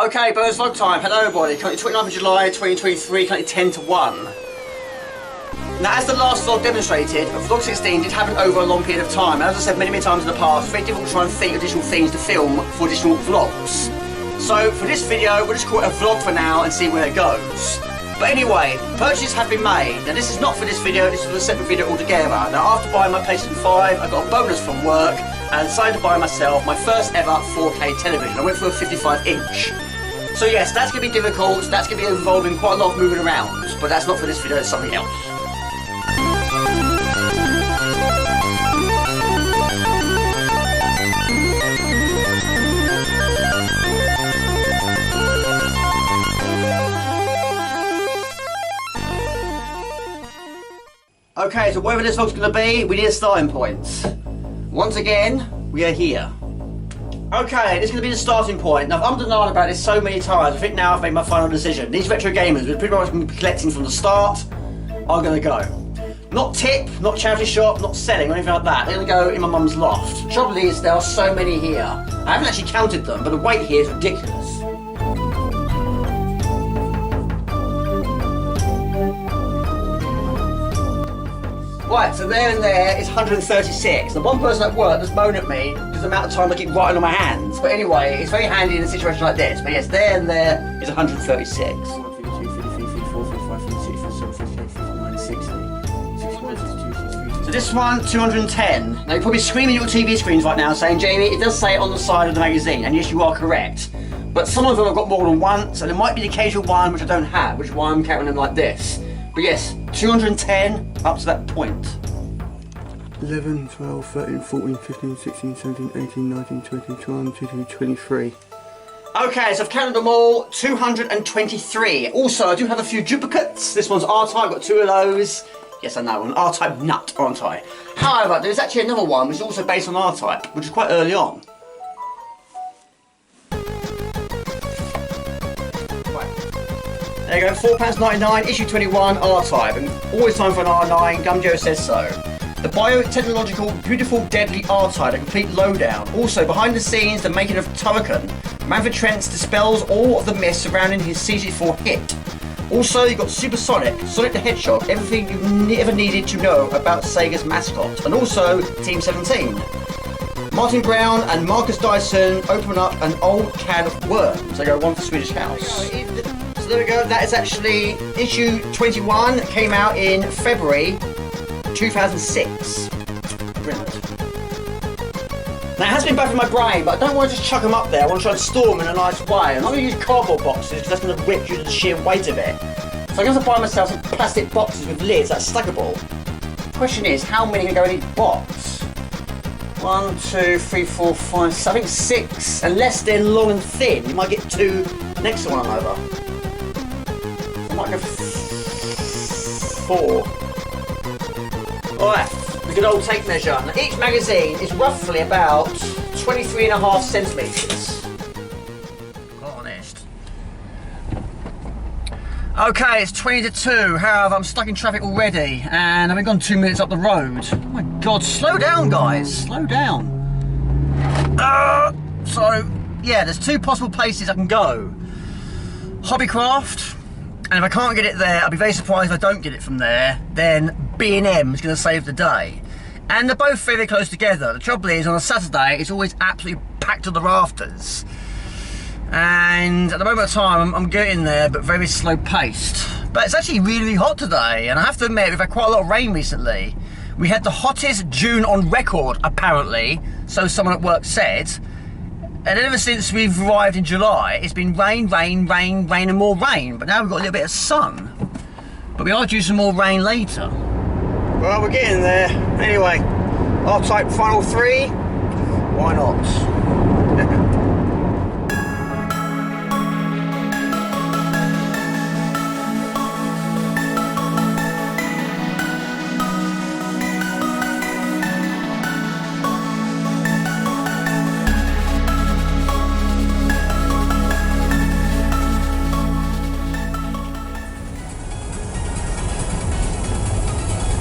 Okay, bonus vlog time. Hello everybody. Currently 29th of July 2023, currently 10 to 1. Now, as the last vlog demonstrated, vlog 16 did happen over a long period of time. And as I said many times in the past, it's very difficult to try and think of additional things to film for additional vlogs. So for this video, we'll just call it a vlog for now and see where it goes. But anyway, purchases have been made. Now this is not for this video, this is for a separate video altogether. Now after buying my PlayStation 5, I got a bonus from work and I decided to buy myself my first ever 4K television. I went for a 55 inch. So yes, that's going to be difficult, that's going to be involving quite a lot of moving around. But that's not for this video, it's something else. Okay, so wherever this vlog's going to be, we need a starting point. Once again, we are here. Okay, this is going to be the starting point. Now, I've denied about this so many times, I think now I've made my final decision. These retro gamers, we're pretty much going to be collecting from the start, are going to go. Not tip, not charity shop, not selling or anything like that. They're going to go in my mum's loft. The trouble is, there are so many here. I haven't actually counted them, but the weight here is ridiculous. Right, so there and there is 136. The one person at work that's moaned at me because the amount of time I keep writing on my hands. But anyway, it's very handy in a situation like this. But yes, there and there is 136. 1, 2, 3, 4, 5, 6, 7, 58, 59, 60. So this one, 210. Now you're probably screaming at your TV screens right now saying, Jamie, it does say it on the side of the magazine. And yes, you are correct. But some of them I've got more than one, so there might be the occasional one which I don't have, which is why I'm counting them like this. But yes, 210 up to that point. 11, 12, 13, 14, 15, 16, 17, 18, 19, 20, 21, 22, 23. Okay, so I've counted them all, 223. Also, I do have a few duplicates. This one's R-Type, I've got two of those. Yes, I know, an R-Type nut, aren't I? However, there's actually another one which is also based on R-Type, which is quite early on. There you go, £4.99, issue 21, R-Type, and always time for an R9, Gumjo says so. The biotechnological, beautiful, deadly R-Type, a complete lowdown. Also, behind the scenes, the making of Turrican. Manfred Trent dispels all of the myths surrounding his CG4 hit. Also, you've got Supersonic, Sonic the Hedgehog, everything you ever needed to know about Sega's mascot. And also, Team 17. Martin Brown and Marcus Dyson open up an old can of worms. They go one for Swedish House. So there we go, that is actually issue 21, came out in February 2006. Brilliant. Now it has been back in my brain, but I don't want to just chuck them up there, I want to try and store them in a nice way. I'm not going to use cardboard boxes because that's going to rip due to the sheer weight of it. So I'm going to buy myself some plastic boxes with lids that's stackable. The question is, how many can go in each box? 1, 2, 3, 4, 5, 6, I think 6, unless they're long and thin. You might get two next to one another. I might go 4. Alright, the good old tape measure. Now each magazine is roughly about 23.5 centimetres. Honest. Okay, it's 20 to 2. However, I'm stuck in traffic already and I've been gone 2 minutes up the road. Oh my god, slow down guys, slow down. So, yeah, there's two possible places I can go. Hobbycraft. And if I can't get it there, I'll be very surprised if I don't get it from there, then B&M is going to save the day. And they're both very close together. The trouble is, on a Saturday, it's always absolutely packed to the rafters. And at the moment of time, I'm getting there, but very slow paced. But it's actually really, really hot today, and I have to admit, we've had quite a lot of rain recently. We had the hottest June on record, apparently, so someone at work said. And ever since we've arrived in July, it's been rain, rain, rain, rain and more rain. But now we've got a little bit of sun. But we are due some more rain later. Well, we're getting there. Anyway, R-Type Final 3, why not?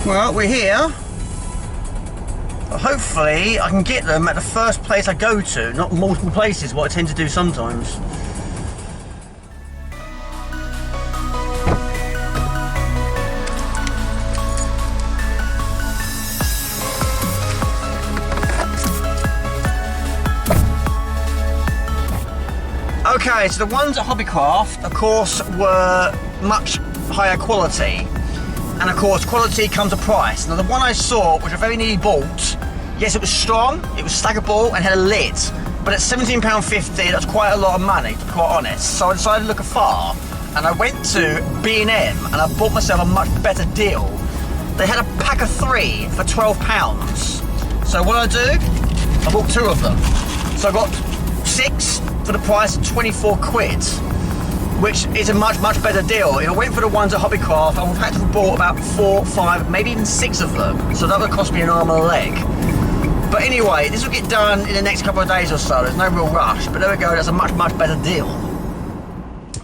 Well, we're here. Hopefully I can get them at the first place I go to, not multiple places, what I tend to do sometimes. Okay, so the ones at Hobbycraft, of course, were much higher quality. And of course, quality comes a price. Now the one I saw, which I very nearly bought, yes, it was strong, it was stackable and had a lid. But at £17.50, that's quite a lot of money, to be quite honest. So I decided to look afar, and I went to B&M and I bought myself a much better deal. They had a pack of 3 for £12. So what did I do? I bought 2 of them. So I got 6 for the price of 24 quid, which is a much better deal. If I went for the ones at Hobbycraft, I would have had to have bought about 4, 5, maybe even 6 of them. So that would cost me an arm and a leg. But anyway, this will get done in the next couple of days or so. There's no real rush, but there we go, that's a much better deal.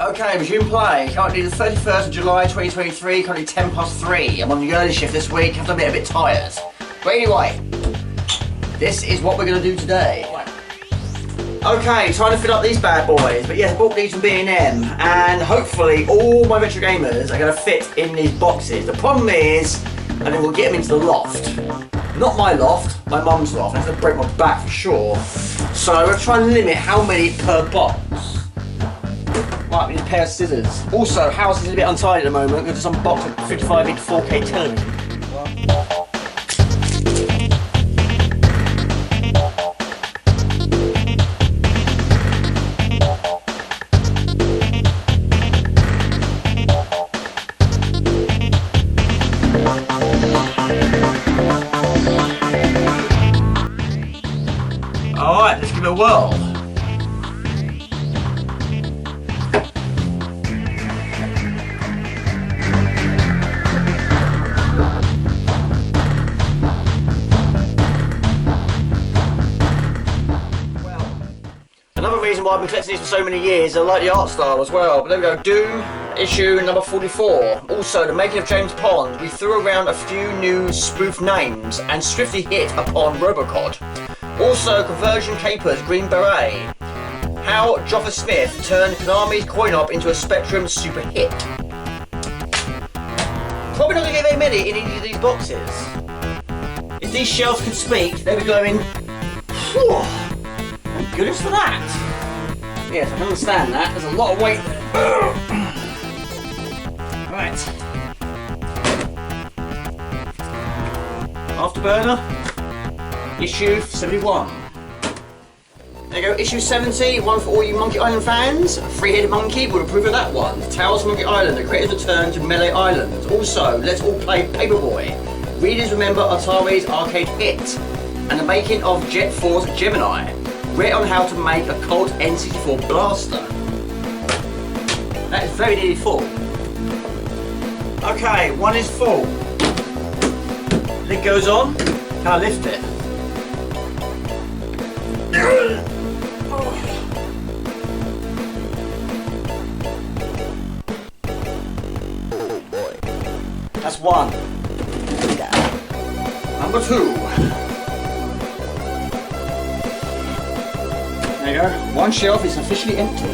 Okay, resume play. Currently the 31st of July 2023, currently 10 past 3. I'm on the early shift this week, I have to admit a bit tired. But anyway, this is what we're going to do today. Okay, time to fill up these bad boys. But yes, I bought these from B&M, and hopefully all my retro gamers are going to fit in these boxes. The problem is, and then we'll get them into the loft. Not my loft, my mum's loft. That's going to break my back for sure. So I'm going to try and limit how many per box. Right, we need a pair of scissors. Also, house is a bit untidy at the moment. We're going to unbox a 55-inch 4K television. Alright, let's give it a whirl. Another reason why I've been collecting these for so many years, I like the art style as well. But there we go, Doom, issue number 44. Also, the making of James Pond, we threw around a few new spoof names and swiftly hit upon Robocod. Also, Conversion Capers, Green Beret. How Joffa Smith turned Konami's coin-op into a Spectrum super hit. Probably not going to get very many in each of these boxes. If these shelves could speak, they'd be going, whew, thank goodness for that. Yes, I can understand that. There's a lot of weight there. Right. Afterburner. Issue 71. There you go, issue 70, one for all you Monkey Island fans. Three-headed monkey, would approve of that one. Tales of Monkey Island, the creator's return to Melee Island. Also, let's all play Paperboy. Readers remember Atari's arcade hit. And the making of Jet Force Gemini. Read on how to make a Colt N64 blaster. That is very nearly full. Okay, one is full. Lid goes on, can I lift it? That's one. Number 2. There you go. One shelf is officially empty.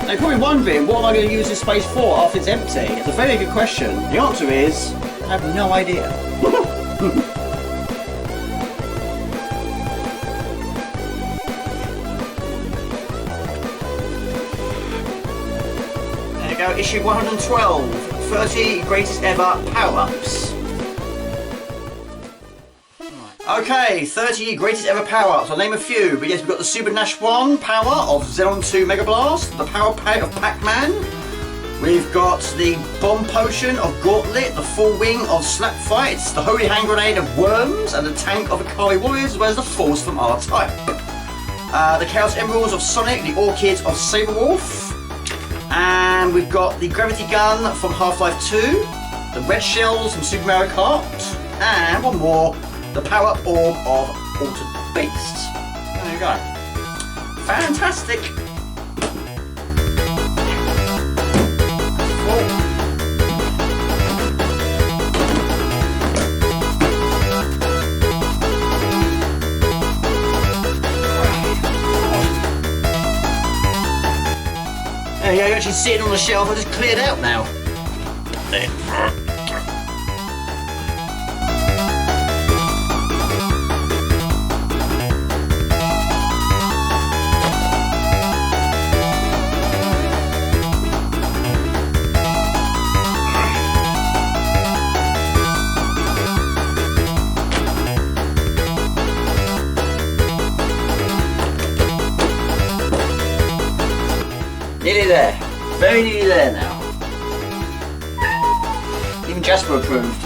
Now you're probably wondering, what am I going to use this space for after it's empty? It's a very good question. The answer is, I have no idea. There you go, issue 112. 30 greatest ever power-ups. Okay, 30 greatest ever power-ups. I'll name a few, but yes, we've got the Super Nash 1 power of Xenon 2 Mega Blast, the power pad of Pac-Man, we've got the bomb potion of Gauntlet, the full wing of Slap Fights, the holy hand grenade of Worms, and the tank of Akari Warriors, as well as the force from R-Type. The Chaos Emeralds of Sonic, the Orchids of Saberwolf, and we've got the gravity gun from Half-Life 2, the red shells from Super Mario Kart, and one more, the power orb of Altered Beasts. There you go. Fantastic! There you go, you're actually sitting on the shelf, I just cleared out now. There. Nearly there. Very nearly there now. Even Jasper approved.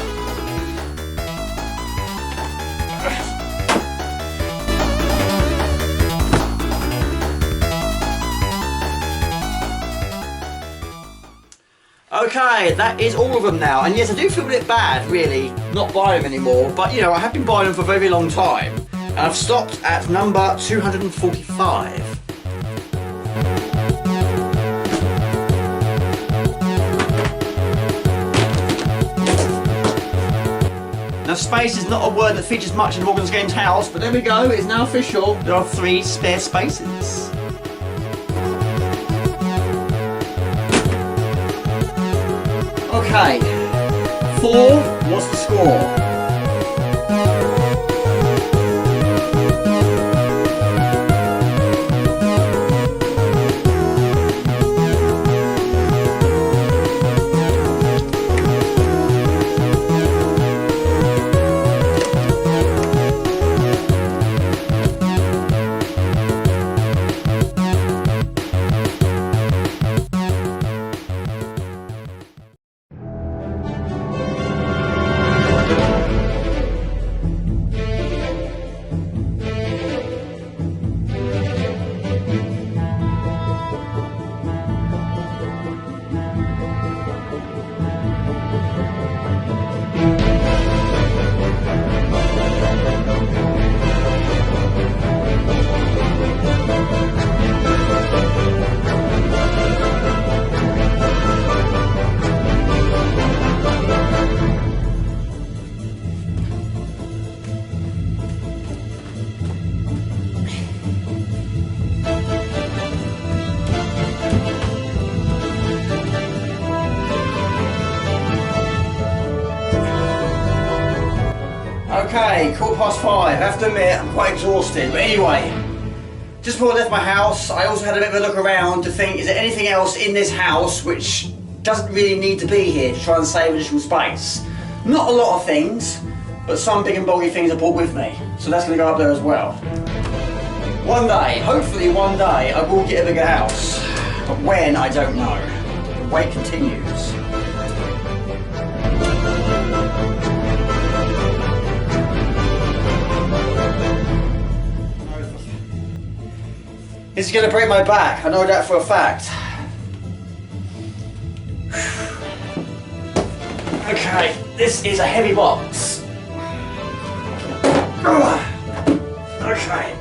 Okay, that is all of them now. And yes, I do feel a bit bad, really, not buying them anymore. But, you know, I have been buying them for a very long time. And I've stopped at number 245. Now, space is not a word that features much in Morgan's Games house, but there we go, it's now official. There are 3 spare spaces. Okay, 4, what's the score? Okay, 5:15. I have to admit, I'm quite exhausted. But anyway, just before I left my house, I also had a bit of a look around to think, is there anything else in this house which doesn't really need to be here to try and save additional space? Not a lot of things, but some big and bulky things I brought with me. So that's going to go up there as well. One day, hopefully one day, I will get a bigger house. But when, I don't know. The wait continues. This is going to break my back, I know that for a fact. Okay, this is a heavy box. Okay.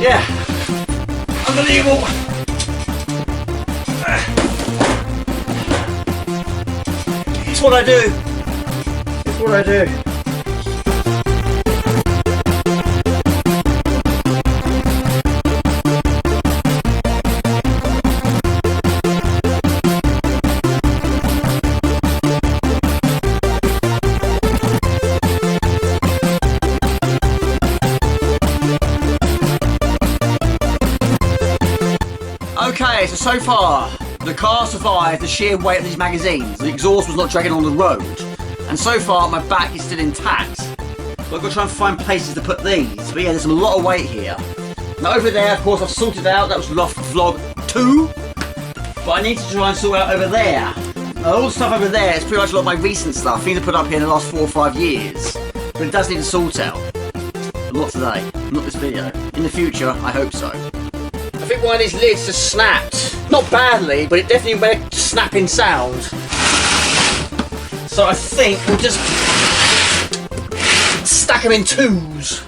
Yeah. Unbelievable. It's what I do. It's what I do. Okay, so far, the car survived the sheer weight of these magazines. The exhaust was not dragging on the road. And so far, my back is still intact. But I've got to try and find places to put these. But yeah, there's a lot of weight here. Now over there, of course, I've sorted out. That was Loft Vlog 2. But I need to try and sort out over there. Now, all the stuff over there is pretty much a lot of my recent stuff. Things I put up here in the last 4 or 5 years. But it does need to sort out. But not today. Not this video. In the future, I hope so. I think one of these lids has snapped. Not badly, but it definitely made a snapping sound. So I think we'll just stack them in 2s.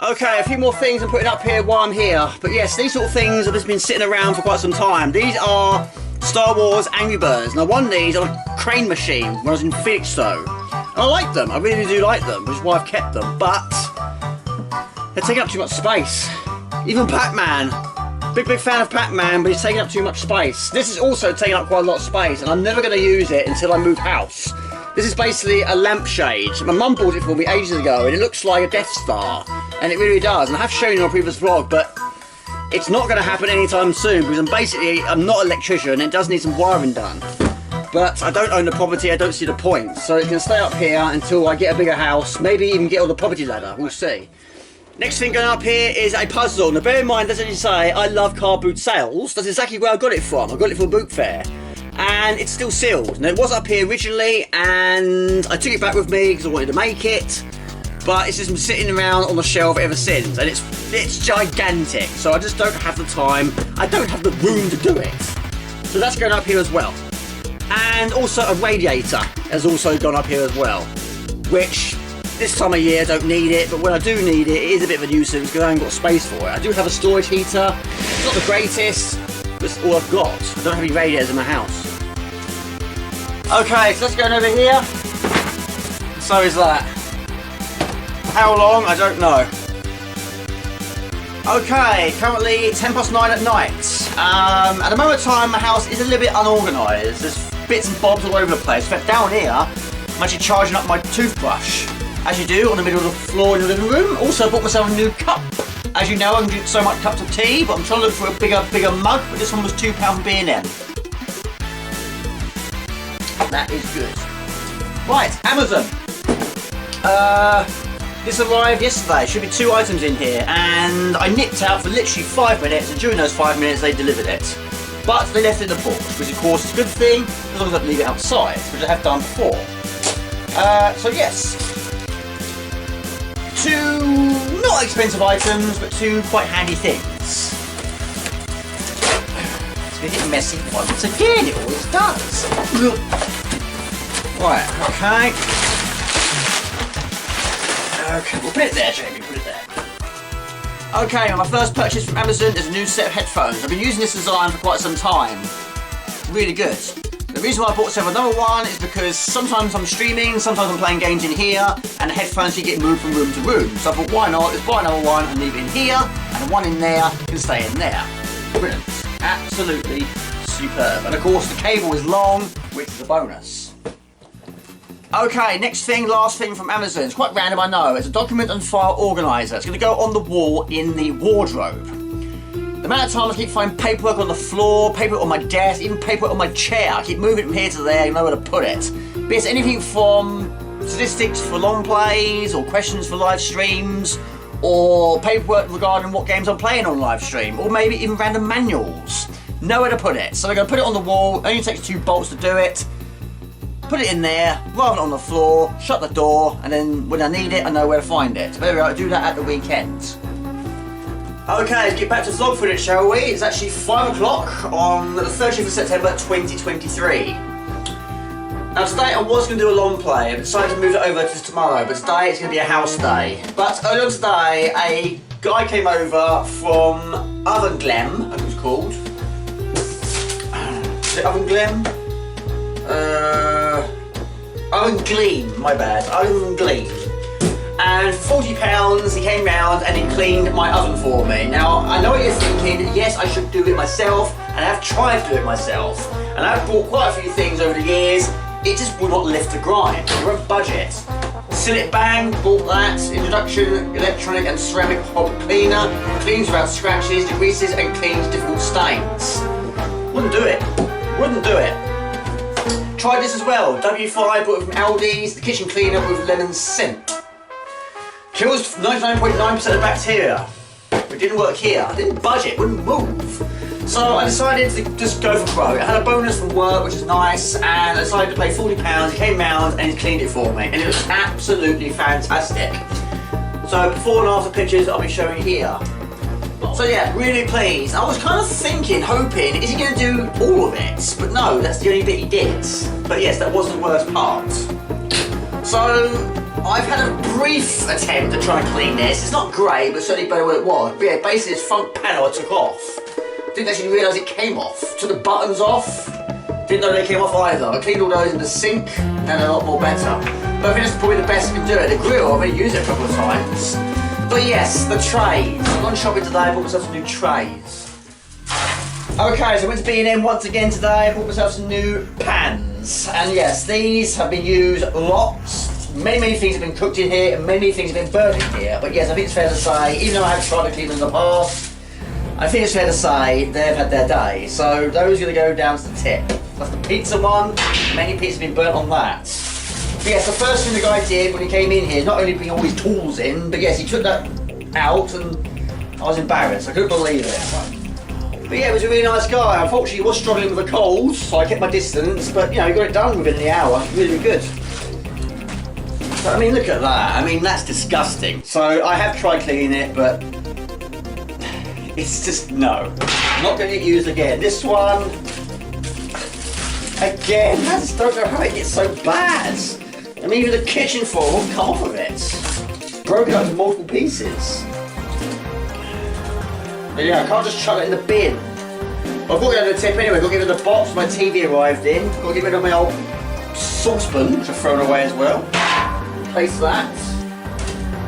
Okay, a few more things I'm putting up here while I'm here. But yes, these sort of things have just been sitting around for quite some time. These are Star Wars Angry Birds. Now, I won these on a crane machine when I was in Felixstowe. And I like them, I really do like them, which is why I've kept them. But they're taking up too much space. Even Pac-Man. Big fan of Pac-Man, but he's taking up too much space. This is also taking up quite a lot of space, and I'm never going to use it until I move house. This is basically a lampshade. My mum bought it for me ages ago, and it looks like a Death Star. And it really does. And I have shown you in a previous vlog, but it's not going to happen anytime soon because I'm not an electrician and it does need some wiring done. But I don't own the property, I don't see the point. So it can stay up here until I get a bigger house, maybe even get on the property ladder, we'll see. Next thing going up here is a puzzle. Now bear in mind, as I say, I love car boot sales. That's exactly where I got it from. I got it from a boot fair. And it's still sealed. Now it was up here originally and I took it back with me because I wanted to make it. But it's just been sitting around on the shelf ever since. And it's gigantic. So I just don't have the time. I don't have the room to do it. So that's going up here as well. And also a radiator has also gone up here as well, which this time of year I don't need it, but when I do need it, it is a bit of a nuisance because I haven't got space for it. I do have a storage heater, it's not the greatest, but it's all I've got. I don't have any radiators in my house. Okay, so let's go over here. So is that. How long? I don't know. Okay, currently 9:10 at night. At the moment of time, my house is a little bit unorganised. There's bits and bobs all over the place. In fact, down here, I'm actually charging up my toothbrush, as you do, on the middle of the floor in the living room. Also, I bought myself a new cup. As you know, I can drink so much cups of tea, but I'm trying to look for a bigger mug, but this one was £2 from B&M. That is good. Right, Amazon. This arrived yesterday. Should be 2 items in here, and I nipped out for literally 5 minutes, and during those 5 minutes they delivered it. But they left it in the box, which of course is a good thing, as long as I don't leave it outside, which I have done before. So yes, 2 not expensive items, but 2 quite handy things. It's a bit messy once again, it always does. Right, okay. Okay, we'll put it there, Jamie, put it there. Okay, my first purchase from Amazon is a new set of headphones. I've been using this design for quite some time. Really good. The reason why I bought myself another one is because sometimes I'm streaming, sometimes I'm playing games in here, and the headphones can get moved from room to room. So I thought, why not? Let's buy another one and leave it in here, and the one in there can stay in there. Brilliant. Absolutely superb. And of course, the cable is long, which is a bonus. Okay, next thing, last thing from Amazon. It's quite random, I know. It's a document and file organiser. It's going to go on the wall in the wardrobe. The amount of time I keep finding paperwork on the floor, paperwork on my desk, even paperwork on my chair. I keep moving it from here to there, I know where to put it. But it's anything from statistics for long plays, or questions for live streams, or paperwork regarding what games I'm playing on live stream, or maybe even random manuals. Nowhere to put it. So they're going to put it on the wall. It only takes 2 bolts to do it. Put it in there, rather than on the floor, shut the door, and then when I need it, I know where to find it. Maybe I'll do that at the weekend. Okay, let's get back to vlog footage, shall we? It's actually 5 o'clock on the 30th of September 2023. Now today I was going to do a long play, I decided to move it over to tomorrow, but today it's going to be a house day. But earlier today, a guy came over from Gleam, I think it was called. Is it Gleam? Gleam, my bad, Gleam. And for £40 he came round and he cleaned my oven for me. Now I know what you're thinking, yes I should do it myself, and I have tried to do it myself. And I've bought quite a few things over the years, it just will not lift the grind. You're a budget. Sillet Bang, bought that. Introduction, electronic and ceramic hob cleaner. Cleans without scratches, degreases and cleans difficult stains. Wouldn't do it. Wouldn't do it. Tried this as well, W5, bought it from Aldi's, the kitchen cleaner with lemon scent. Kills 99.9% of bacteria. It didn't work here, I didn't budget, wouldn't move. So I decided to just go for broke. I had a bonus from work, which is nice, and I decided to pay £40, he came round and he cleaned it for me, and it was absolutely fantastic. So before and after pictures I'll be showing here. So yeah, really pleased. I was kind of thinking, hoping, is he going to do all of it? But no, that's the only bit he did. But yes, that wasn't the worst part. So I've had a brief attempt at trying to clean this. It's not great, but certainly better than it was. But yeah, basically this front panel I took off. Didn't actually realise it came off. Took the buttons off. Didn't know they came off either. I cleaned all those in the sink, and a lot more better. But I think that's probably the best I can do it. The grill, I've already used it a couple of times. But yes, the trays. I've gone shopping today, I bought myself some new trays. Okay, so I went to B&M once again today, I bought myself some new pans. And yes, these have been used lots. Many things have been cooked in here, and many things have been burnt in here. But yes, I think it's fair to say, even though I have tried to clean them in the past, I think it's fair to say they've had their day. So those are going to go down to the tip. That's the pizza one. Many pizzas have been burnt on that. But yes, the first thing the guy did when he came in here, not only putting all his tools in, but yes, he took that out and I was embarrassed. I couldn't believe it. But yeah, he was a really nice guy. Unfortunately, he was struggling with a cold, so I kept my distance. But you know, he got it done within the hour. Really good. But I mean, look at that. I mean, that's disgusting. So I have tried cleaning it, but it's just no. Not going to get used again. This one, again, I just don't know how it gets so bad. I mean, even the kitchen floor won't come off of it. Broken up into multiple pieces. But yeah, I can't just chuck it in the bin. I've got to get rid of the tip anyway. I've got to get rid of the box my TV arrived in. I've got to get rid of my old saucepan, which I've thrown away as well. Replace that.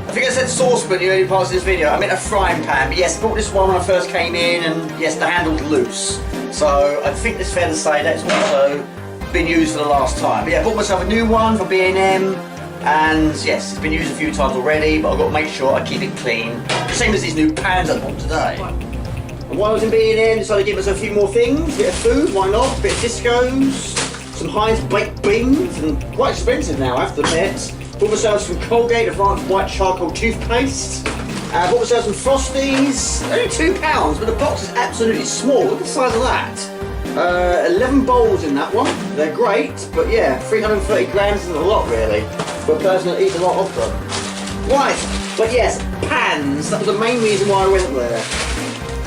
I think I said saucepan in the early parts of this video. I meant a frying pan. But yes, I bought this one when I first came in, and yes, the handle's loose. So I think it's fair to say that it's also been used for the last time. But yeah, I bought myself a new one for B&M. And yes, it's been used a few times already, but I've got to make sure I keep it clean. Same as these new pans I bought today. And while I was in B&M, decided to give us a few more things. A bit of food, why not? A bit of discos, some Heinz baked beans, and quite expensive now, I have to admit. Bought myself some Colgate Advanced White Charcoal Toothpaste. Bought myself some Frosties, only £2, but the box is absolutely small. Look at the size of that. 11 bowls in that one. They're great, but yeah, 330 grams isn't a lot really. For a person that eats a lot of them. Right, but yes, pans, that was the main reason why I went there.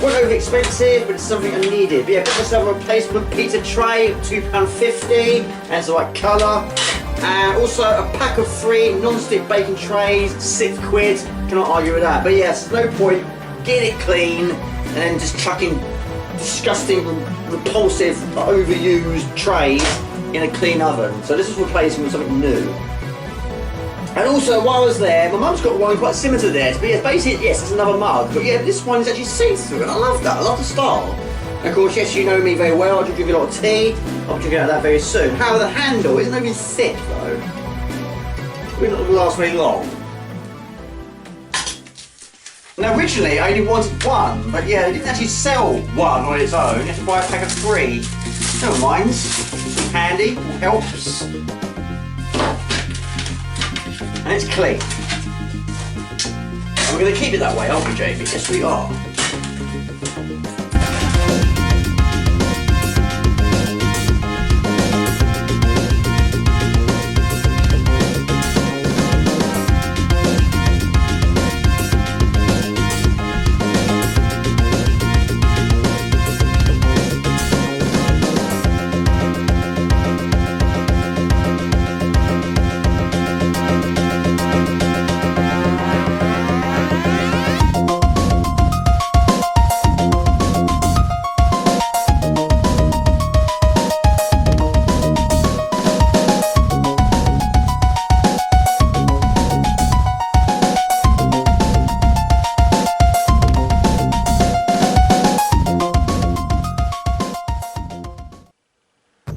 Wasn't over expensive, but it's something I needed. But yeah, got myself a replacement pizza tray, £2.50, and it's the right colour. And also a pack of 3 non-stick bacon trays, £6. Cannot argue with that. But yes, no point getting it clean and then just chucking disgusting, repulsive, overused trays in a clean oven. So this is replacing with something new. And also, while I was there, my mum's got one quite similar to this, but yeah, basically, yes, it's another mug, but yeah, this one is actually see-through, and I love that, I love the style. And of course, yes, you know me very well, I do drink a lot of tea, I'll be drinking out of that very soon. However, the handle isn't really thick, though. It's not going to last very long. Now, originally, I only wanted one, but yeah, they didn't actually sell one on its own, you have to buy a pack of 3. Never mind, handy, helps. And it's clean. And we're going to keep it that way, aren't we, JB? Yes, we are.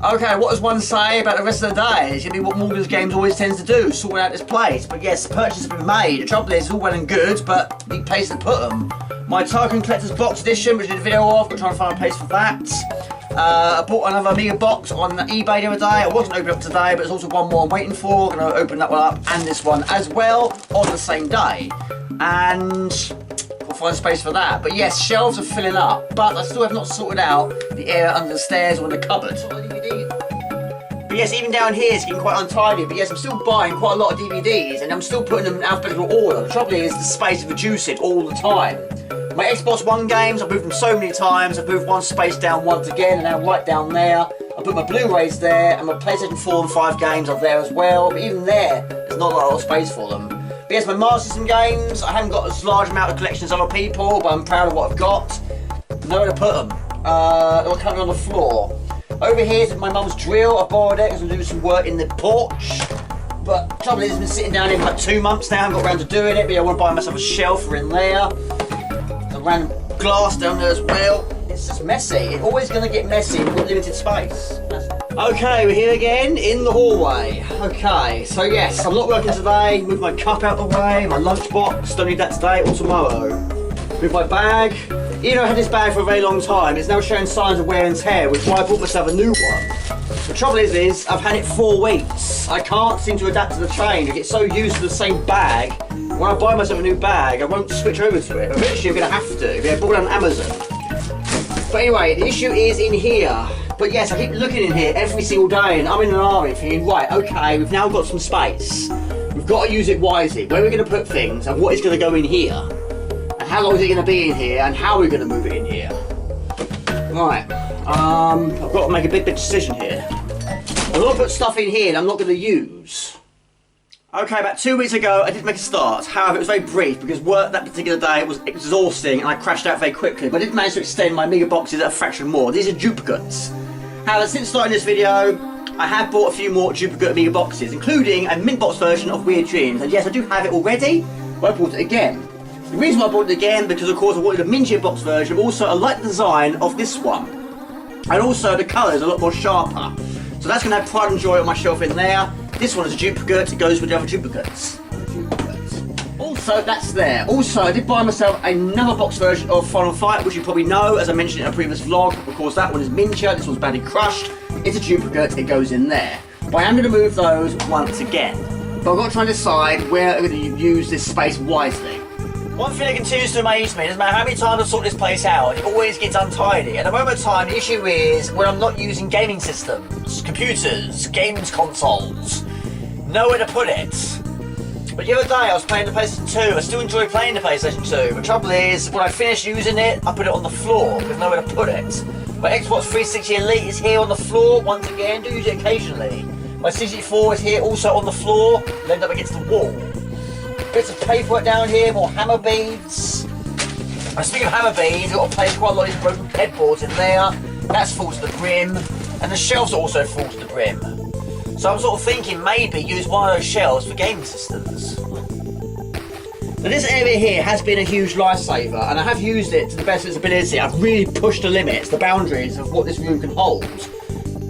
Okay, what does one say about the rest of the day? It's going to be what Morgan's Games always tends to do, sorting out this place. But yes, purchase has been made. The trouble is, it's all well and good, but the place to put them. My Token Collector's Box Edition, which I did a video of, got trying to find a place for that. I bought another Amiga box on eBay the other day. I wasn't opening up today, but there's also one more I'm waiting for. I'm going to open that one up and this one as well on the same day. And we'll find space for that. But yes, shelves are filling up, but I still have not sorted out the area under the stairs or in the cupboard. But yes, even down here it's getting quite untidy. But yes, I'm still buying quite a lot of DVDs and I'm still putting them in alphabetical order. The trouble is the space is reducing all the time. My Xbox One games, I've moved them so many times. I've moved one space down once again and now right down there. I put my Blu-rays there and my PlayStation 4 and 5 games are there as well. But even there, there's not a lot of space for them. But yes, my Master System games, I haven't got as large amount of collection as other people, but I'm proud of what I've got. Nowhere to put them. They're currently on the floor. Over here is my mum's drill. I borrowed it because I'm doing some work in the porch. But the trouble is, it's been sitting down here for like 2 months now. I haven't got around to doing it, but I want to buy myself a shelf for in there. A random glass down there as well. It's just messy. It's always going to get messy with limited space. Okay, we're here again in the hallway. Okay, so yes, I'm not working today. Move my cup out the way, my lunchbox. Don't need that today or tomorrow. Move my bag. Even though I had this bag for a very long time, it's now showing signs of wear and tear, which is why I bought myself a new one. The trouble is I've had it 4 weeks. I can't seem to adapt to the change. I get so used to the same bag. When I buy myself a new bag, I won't switch over to it. Eventually I'm going to have to. I bought it on Amazon. But anyway, the issue is in here. But yes, I keep looking in here every single day, and I'm in an RE thinking, right, okay, we've now got some space. We've got to use it wisely. Where are we going to put things, and what is going to go in here? And how long is it going to be in here, and how are we going to move it in here? Right, I've got to make a big decision here. I'm going to put stuff in here that I'm not going to use. Okay, about 2 weeks ago I did make a start. However, it was very brief because work that particular day was exhausting and I crashed out very quickly. But I did manage to extend my Amiga boxes at a fraction more. These are duplicates. However, since starting this video, I have bought a few more duplicate Amiga boxes, including a mint box version of Weird Dreams. And yes, I do have it already, but I bought it again. The reason why I bought it again, because of course I wanted a mintier box version, but also I like the design of this one. And also the colours are a lot more sharper. So that's going to have pride and joy on my shelf in there. This one is a duplicate, it goes with the other duplicates. Also, that's there. Also, I did buy myself another box version of Final Fight, which you probably know, as I mentioned in a previous vlog. Of course, that one is miniature, this one's badly crushed. It's a duplicate, it goes in there. But I am going to move those once again. But I've got to try and decide where I'm going to use this space wisely. One thing that continues to amaze me, doesn't matter how many times I sort this place out, it always gets untidy. At the moment of time, the issue is when I'm not using gaming systems, computers, games consoles, nowhere to put it. But the other day I was playing the PlayStation 2, I still enjoy playing the PlayStation 2. The trouble is, when I finish using it, I put it on the floor, with nowhere to put it. My Xbox 360 Elite is here on the floor, once again, do use it occasionally. My 64 is here also on the floor, end up against the wall. Bits of paperwork down here, more hammer beads. And speaking of hammer beads, I've got to place quite a lot of these broken headboards in there. That's full to the brim. And the shelves are also full to the brim. So I'm sort of thinking maybe use one of those shelves for gaming systems. Now this area here has been a huge lifesaver, and I have used it to the best of its ability. I've really pushed the limits, the boundaries of what this room can hold.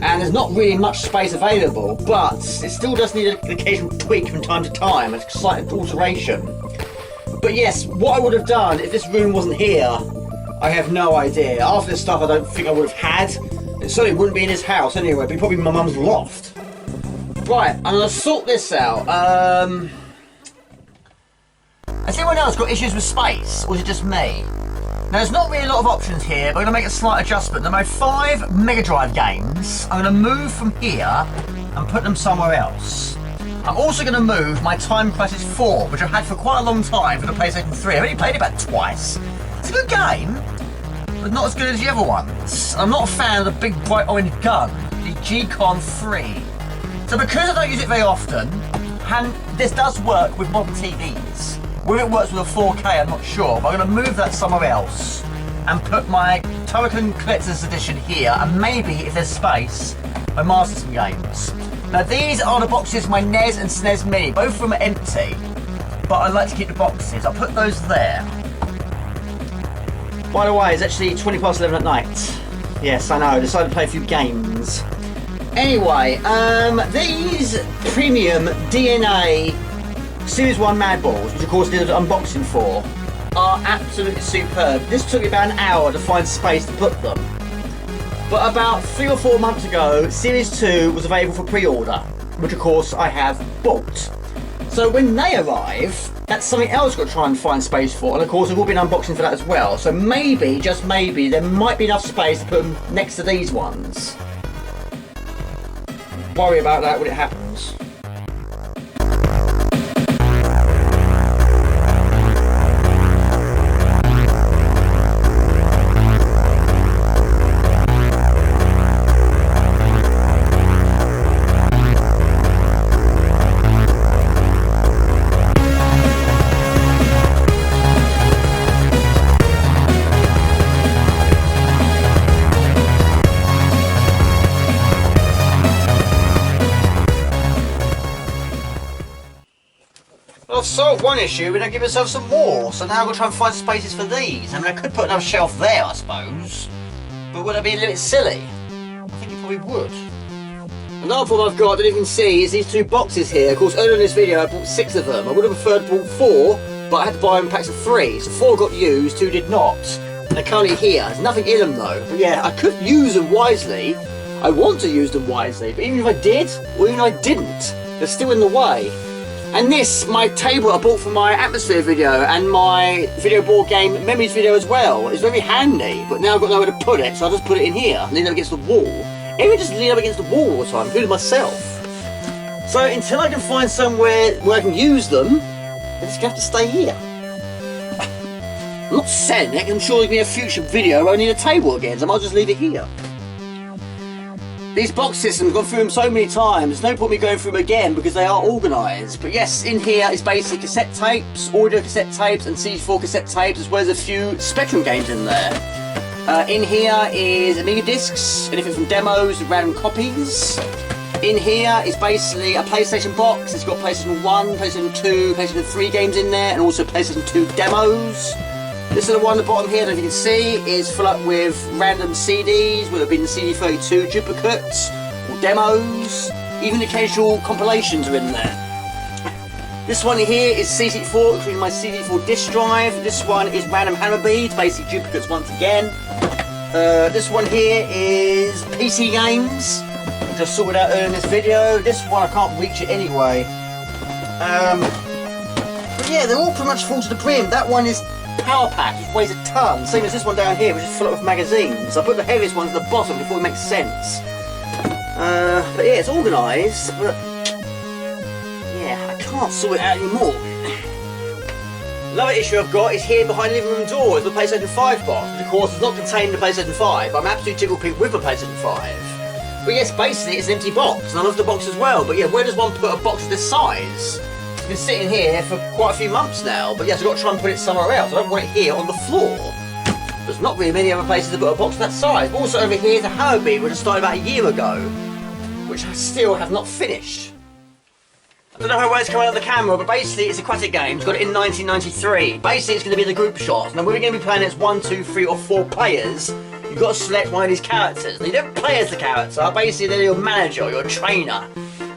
And there's not really much space available, but it still does need an occasional tweak from time to time, a slight alteration. But yes, what I would have done if this room wasn't here, I have no idea. After this stuff I don't think I would have had. It certainly wouldn't be in this house anyway, it'd be probably in my mum's loft. Right, I'm going to sort this out. Has anyone else got issues with space, or is it just me? Now, there's not really a lot of options here, but I'm going to make a slight adjustment. There are 5 Mega Drive games. I'm going to move from here and put them somewhere else. I'm also going to move my Time Crisis 4, which I've had for quite a long time for the PlayStation 3. I've only played it about twice. It's a good game, but not as good as the other ones. I'm not a fan of the big bright orange gun, the G-Con 3. So because I don't use it very often, and this does work with modern TVs. Whether it works with a 4K, I'm not sure, but I'm going to move that somewhere else and put my Token Collector's Edition here, and maybe, if there's space, my Master System games. Now these are the boxes, my NES and SNES Mini. Both of them are empty, but I like to keep the boxes. I'll put those there. By the way, it's actually 20 past 11 at night. Yes, I know, I decided to play a few games. Anyway, these premium DNA Series 1 Mad Balls, which of course I did an unboxing for, are absolutely superb. This took me about an hour to find space to put them. But about 3 or 4 months ago, Series 2 was available for pre-order, which of course I have bought. So when they arrive, that's something else I've got to try and find space for, and of course there will be an unboxing for that as well. So maybe, just maybe, there might be enough space to put them next to these ones. Worry about that when it happens. I've solved one issue, and I give myself some more, so now I've got to try and find spaces for these. I mean, I could put another shelf there, I suppose, but would that be a little bit silly? I think it probably would. Another problem I've got that you can see is these 2 boxes here. Of course, earlier in this video I bought 6 of them. I would have preferred to bought 4, but I had to buy them in packs of 3, so 4 got used, 2 did not. They're currently here. There's nothing in them though. But yeah, I could use them wisely. I want to use them wisely, but even if I did, or even if I didn't, they're still in the way. And this, my table I bought for my atmosphere video and my video board game memories video as well, is very handy, but now I've got nowhere to put it, so I'll just put it in here, lean up against the wall. Even just lean up against the wall all the time, including myself. So until I can find somewhere where I can use them, they're just going to have to stay here. I'm not selling it, I'm sure there'll be a future video where I need a table again, so I might just leave it here. These box systems, I've gone through them so many times, there's no point me going through them again because they are organised. But yes, in here is basically cassette tapes, audio cassette tapes and CD4 cassette tapes, as well as a few Spectrum games in there. In here is amiga discs, anything from demos and random copies. In here is basically a PlayStation box. It's got PlayStation 1, PlayStation 2, PlayStation 3 games in there, and also PlayStation 2 demos. This little one at the bottom here, I don't know if you can see, is full up with random CDs, whether it be the CD32 duplicates, or demos, even occasional compilations are in there. This one here is CD4, including my CD4 disc drive. This one is random hammer beads, basically duplicates once again. This one here is PC games, which I sorted out earlier in this video. This one I can't reach it anyway. But yeah, they're all pretty much full to the brim. That one is power pack, it weighs a ton, same as this one down here, which is full up with magazines. I put the heaviest ones at the bottom before it makes sense. But yeah, it's organised, but yeah, I can't sort it out anymore. Another issue I've got is here behind the living room door is the PlayStation 5 box, which of course does not contain the PlayStation 5. I'm absolutely tickled pink with the PlayStation 5. But yes, basically it's an empty box, and I love the box as well, but yeah, where does one put a box of this size? It's been sitting here for quite a few months now, but yes, I've got to try and put it somewhere else. I don't want it here on the floor. There's not really many other places to put a box that size. Also over here is a hammer bead, which I started about a year ago, which I still have not finished. I don't know how well it's coming out of the camera, but basically it's Aquatic Games, got it in 1993. Basically it's going to be the group shots. Now we're going to be playing as 1, 2, 3 or 4 players. You've got to select one of these characters. Now, you don't play as the character, basically they're your manager, your trainer.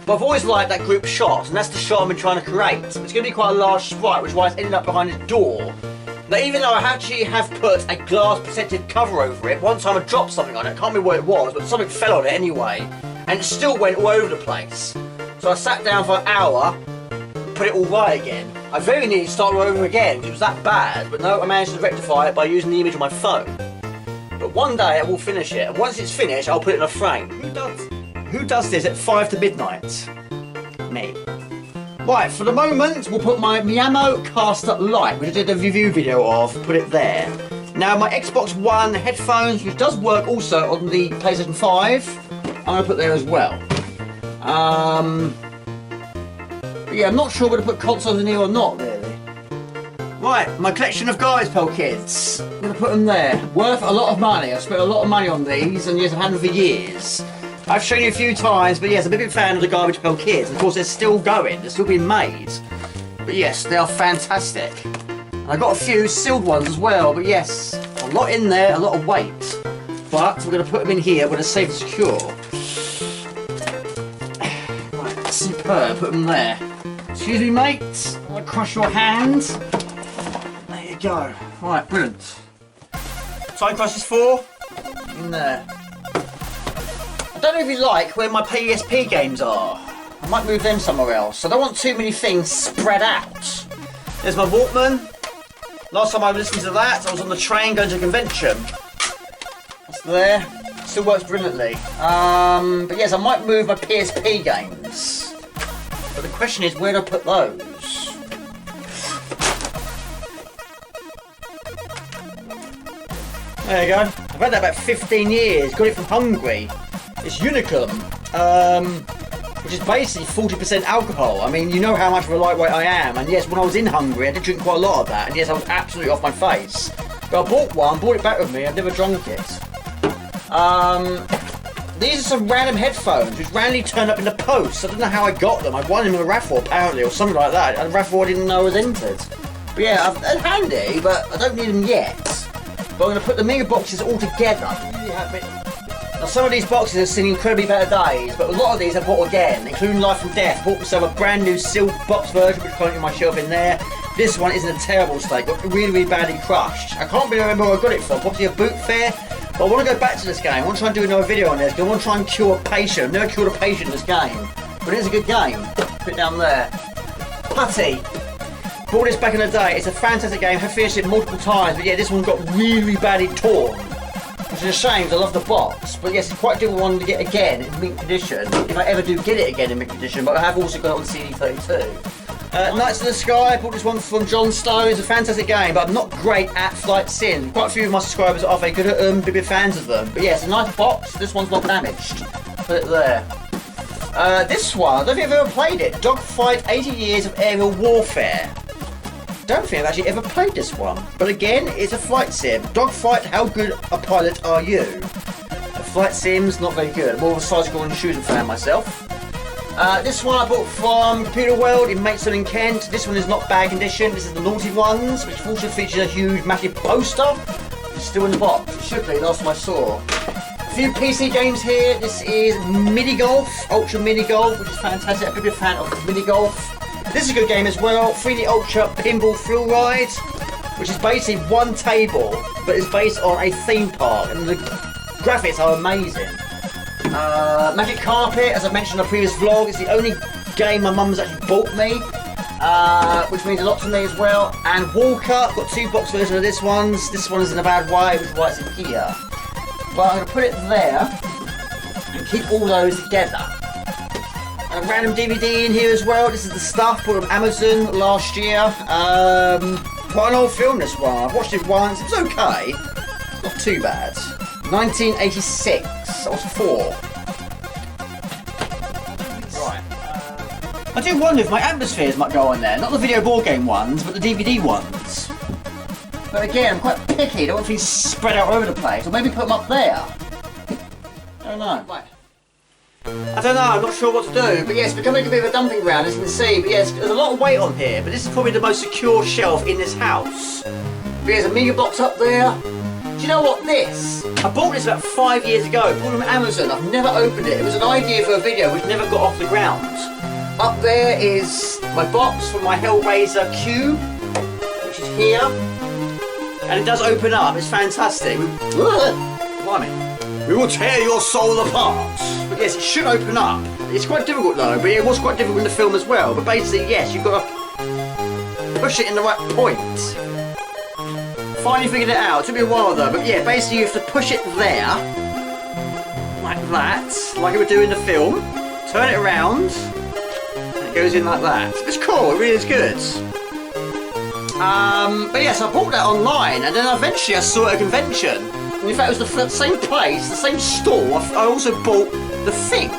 But I've always liked that group shot, and that's the shot I've been trying to create. It's going to be quite a large sprite, which is why it's ended up behind the door. Now, even though I actually have put a glass protective cover over it, one time I dropped something on it, I can't remember what it was, but something fell on it anyway, and it still went all over the place. So I sat down for an hour, put it all right again. I very nearly started all over again, because it was that bad, but no, I managed to rectify it by using the image on my phone. But one day I will finish it, and once it's finished, I'll put it in a frame. Who does this at 5 to midnight? Me. Right, for the moment, we'll put my Miyamo Caster Lite, which I did a review video of, put it there. Now, my Xbox One headphones, which does work also on the PlayStation 5, I'm going to put there as well. But yeah, I'm not sure whether to put consoles in here or not, really. Right, my collection of Garbage Pail Kids. I'm going to put them there. Worth a lot of money. I've spent a lot of money on these, and yes, I've had them for years. I've shown you a few times, but yes, I'm a big fan of the Garbage Pail Kids. Of course, they're still going, they're still being made. But yes, they are fantastic. And I got a few sealed ones as well, but yes, a lot in there, a lot of weight. But we're going to put them in here where they're safe and secure. Right, superb, put them there. Excuse me, mate, I'm going to crush your hand. There you go. Right, brilliant. Time crushes 4, in there. I don't know if you like where my PSP games are. I might move them somewhere else. I don't want too many things spread out. There's my Walkman. Last time I listened to that, I was on the train going to a convention. That's there. Still works brilliantly. But yes, I might move my PSP games. But the question is, where do I put those? There you go. I've had that about 15 years. Got it from Hungary. It's Unicum, which is basically 40% alcohol. I mean, you know how much of a lightweight I am, and yes, when I was in Hungary, I did drink quite a lot of that, and yes, I was absolutely off my face. But I bought one, brought it back with me, I've never drunk it. These are some random headphones, which randomly turned up in the post. I don't know how I got them. I won them in a raffle, apparently, or something like that. A raffle I didn't know was entered. But yeah, they're handy, but I don't need them yet. But I'm going to put the mega boxes all together. Now, some of these boxes have seen incredibly better days, but a lot of these I bought again, including Life and Death. Bought myself a brand new sealed box version, which is currently on my shelf in there. This one is in a terrible state, got really, really badly crushed. I can't really remember where I got it from, probably a boot fair. But I want to go back to this game. I want to try and do another video on this, because I want to try and cure a patient. I've never cured a patient in this game. But it is a good game. Put it down there. Putty. Bought this back in the day. It's a fantastic game. I've finished it multiple times. But yeah, this one got really, really badly torn. Which is a shame, because I love the box. But yes, it's quite a difficult one to get again in mint condition. If I ever do get it again in mint condition. But I have also got it on CD32. Nights in the Sky, I bought this one from John Stowe. It's a fantastic game, but I'm not great at flight sim. Quite a few of my subscribers are very good at them, big fans of them. But yeah, it's a nice box. This one's not damaged. Put it there. This one, I don't think I've ever played it. Dogfight 80 Years of Aerial Warfare. Don't think I've actually ever played this one. But again, it's a flight sim. Dogfight, how good a pilot are you? Flight sim's not very good. I'm more of a side-scrolling shooter fan myself. This one I bought from Computer World in Maidstone in Kent. This one is not bad condition. This is the Naughty Ones, which also features a huge, massive poster. It's still in the box. It should be, last time I saw. A few PC games here. This is Mini Golf, Ultra Mini Golf, which is fantastic. I'm a big fan of Mini Golf. This is a good game as well. 3D Ultra Pinball Thrill Ride, which is basically one table, but it's based on a theme park, and the graphics are amazing. Magic Carpet, as I mentioned in a previous vlog, is the only game my mum's actually bought me, which means a lot to me as well. And Walker, I've got 2 box versions of this one. This one is in a bad way, which is why it's in here. But I'm going to put it there and keep all those together. And a random DVD in here as well. This is the stuff bought on Amazon last year. Quite an old film, this one. I've watched it once. It was okay. Not too bad. 1986. That was 4. Right. I do wonder if my atmospheres might go on there. Not the video board game ones, but the DVD ones. But again, I'm quite picky. I don't want things spread out all over the place. Or maybe put them up there. I don't know. Right. I don't know, I'm not sure what to do. But yes, it's becoming a bit of a dumping ground, as you can see. But yes, there's a lot of weight on here. But this is probably the most secure shelf in this house. But there's amiga box up there. Do you know what, this? I bought this about 5 years ago. I bought it on Amazon. I've never opened it. It was an idea for a video which never got off the ground. Up there is my box from my Hellraiser cube, which is here. And it does open up. It's fantastic. Blimey. We will tear your soul apart. But yes, it should open up. It's quite difficult though, but it was quite difficult in the film as well. But basically, yes, you've got to push it in the right point. Finally figured it out. It took me a while though, but yeah, basically you have to push it there, like that, like it would do in the film. Turn it around, and it goes in like that. It's cool. It really is good. But yes, I bought that online, and then eventually I saw it at a convention. And in fact, it was the same place, the same store. I also bought the thing.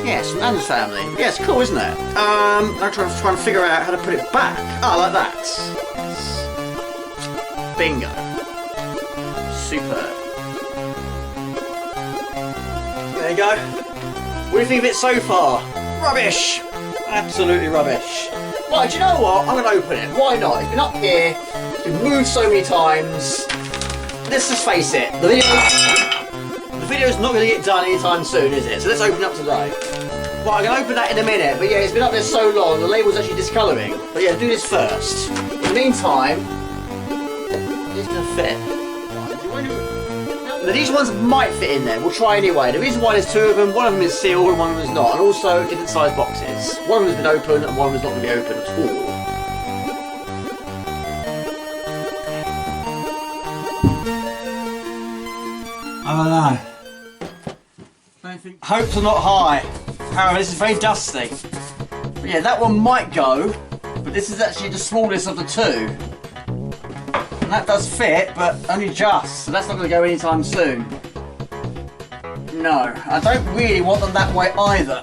Yes, from Anna's family. Yeah, it's cool, isn't it? I'm trying to figure out how to put it back. Ah, like that. Bingo. Superb. There you go. What do you think of it so far? Rubbish. Absolutely rubbish. Right, do you know what? I'm going to open it. Why not? It's been up here. It's been moved so many times. Let's just face it. The video's not going to get done anytime soon, is it? So let's open it up today. Right, I'm going to open that in a minute. But yeah, it's been up there so long. The label's actually discolouring. But yeah, do this first. In the meantime, it's going to fit. Now these ones might fit in there. We'll try anyway. The reason why there's 2 of them, one of them is sealed and one of them is not. And also different size boxes. One of them has been open and one of them is not going to be open at all. I don't know. Hopes are not high. However, this is very dusty. But yeah, that one might go, but this is actually the smallest of the 2. And that does fit, but only just, so that's not going to go anytime soon. No, I don't really want them that way either.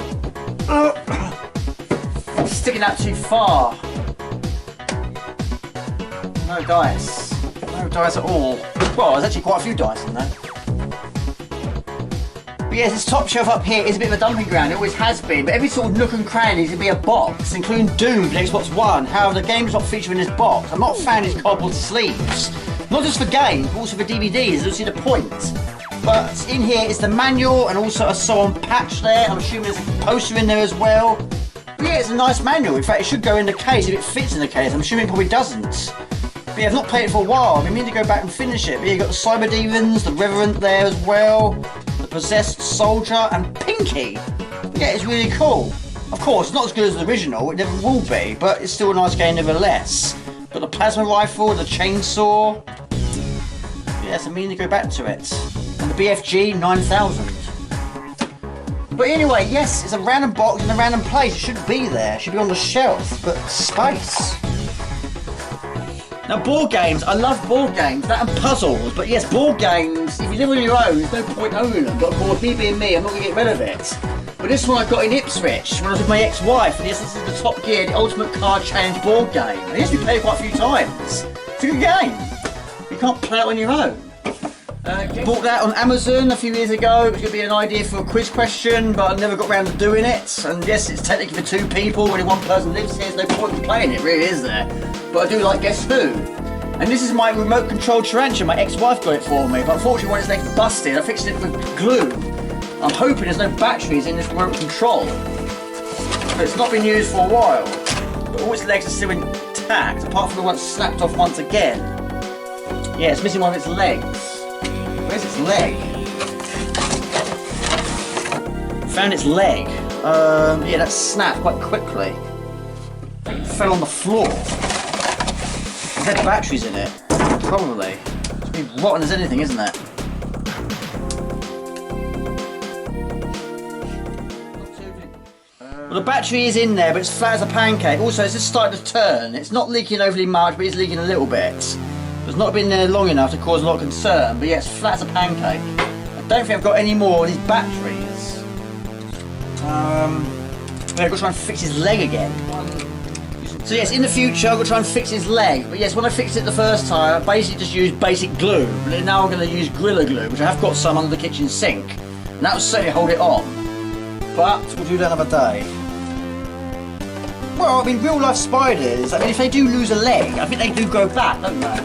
It's sticking out too far. No dice. No dice at all. Well, there's actually quite a few dice in there. But yes, this top shelf up here is a bit of a dumping ground. It always has been. But every sort of nook and cranny is going to be a box, including Doom for Xbox One. However, the game's not featured in this box. I'm not a fan of these cardboard sleeves. Not just for games, but also for DVDs. I don't see the point. But in here is the manual and also a sew-on patch there. I'm assuming there's a poster in there as well. But yeah, it's a nice manual. In fact, it should go in the case if it fits in the case. I'm assuming it probably doesn't. But yeah, I've not played it for a while. I've been meaning to go back and finish it. But yeah, you've got the Cyber Demons, the Reverend there as well, the Possessed Soldier, and Pinky. But yeah, it's really cool. Of course, it's not as good as the original, it never will be, but it's still a nice game nevertheless. Got the Plasma Rifle, the Chainsaw. Yes, I'm meaning to go back to it. And the BFG 9000. But anyway, yes, it's a random box in a random place. It should be there. It should be on the shelf. But space. Now, board games. I love board games. That and puzzles. But yes, board games, if you live on your own, there's no point owning them. But of course, me being me, I'm not going to get rid of it. But this one I got in Ipswich when I was with my ex-wife. And yes, this is the Top Gear, the Ultimate Card Challenge board game. And yes, we played it quite a few times. It's a good game. You can't play it on your own. Bought that on Amazon a few years ago. It was going to be an idea for a quiz question, but I never got around to doing it. And yes, it's technically for 2 people. When one person lives here, there's no point in playing it, really, is there? But I do like Guess Who. And this is my remote control tarantula. My ex-wife got it for me, but unfortunately when its legs busted, I fixed it with glue. I'm hoping there's no batteries in this remote control. But it's not been used for a while. But all its legs are still intact, apart from the one snapped off once again. Yeah, it's missing one of its legs. Where's its leg? Found its leg. Yeah, that snapped quite quickly. It fell on the floor. It had batteries in it. Probably. It's been rotten as anything, isn't it? Well, the battery is in there, but it's flat as a pancake. Also, it's just starting to turn. It's not leaking overly much, but it's leaking a little bit. It's not been there long enough to cause a lot of concern, but yeah, it's flat as a pancake. I don't think I've got any more of these batteries. I've got to try and fix his leg again. So yes, in the future I've got to try and fix his leg. But yes, when I fixed it the first time, I basically just used basic glue. But now I'm going to use Gorilla Glue, which I have got some under the kitchen sink. And that will certainly hold it on. But we'll do that another day. Well, I mean, real life spiders, I mean, if they do lose a leg, I think they do go back, don't they?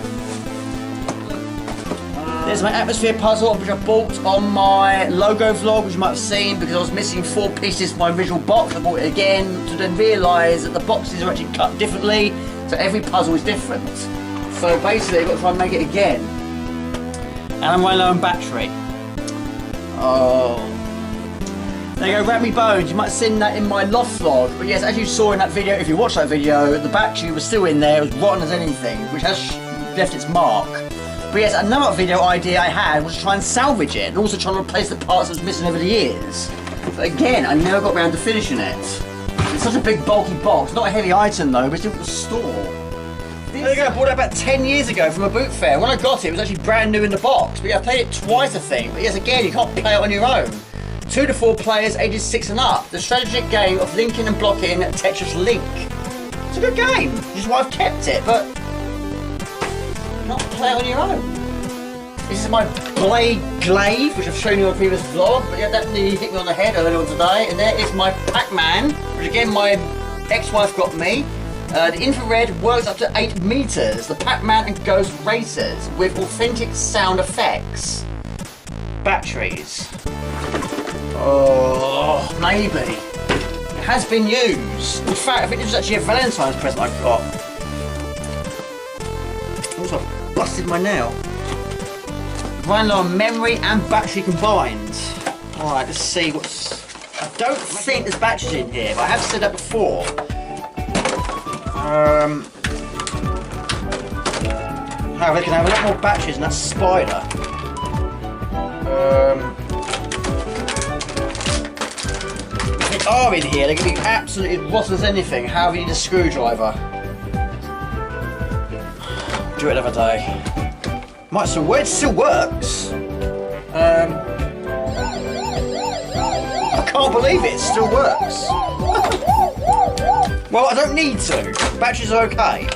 There's my atmosphere puzzle, which I bought on my logo vlog, which you might have seen, because I was missing 4 pieces from my original box. I bought it again to then realise that the boxes are actually cut differently, so every puzzle is different. So basically, I've got to try and make it again. And I'm running low on battery. Oh. There you go, Wrap Me Bones. You might have seen that in my Loft vlog, but yes, as you saw in that video, if you watched that video, the battery was still in there, it was rotten as anything, which has left its mark. But yes, another video idea I had was to try and salvage it, and also try and replace the parts that was missing over the years. But again, I never got around to finishing it. It's such a big bulky box, not a heavy item though, but it's difficult to store. There you go, I bought it about 10 years ago from a boot fair. When I got it, it was actually brand new in the box, but yeah, I played it twice I think. But yes, again, you can't play it on your own. 2 to 4 players, ages 6 and up. The strategic game of linking and blocking Tetris Link. It's a good game, which is why I've kept it, but not play it on your own. This is my Blade Glaive, which I've shown you on a previous vlog, but yeah, that nearly hit me on the head earlier on today. And there is my Pac-Man, which again my ex-wife got me. The infrared works up to 8 meters. The Pac-Man and Ghost Racers with authentic sound effects. Batteries. Oh, maybe. It has been used. In fact, I think this was actually a Valentine's present I got. Also, I've busted my nail. Running on memory and battery combined. Alright, let's see what's... I don't think there's batteries in here, but I have said that before. However, they can have a lot more batteries than that spider. If they are in here, they're going to be absolutely rotten as anything. However, you need a screwdriver. Do it another day. Might still work. It still works. I can't believe it. It still works. Well, I don't need to. Batteries are okay.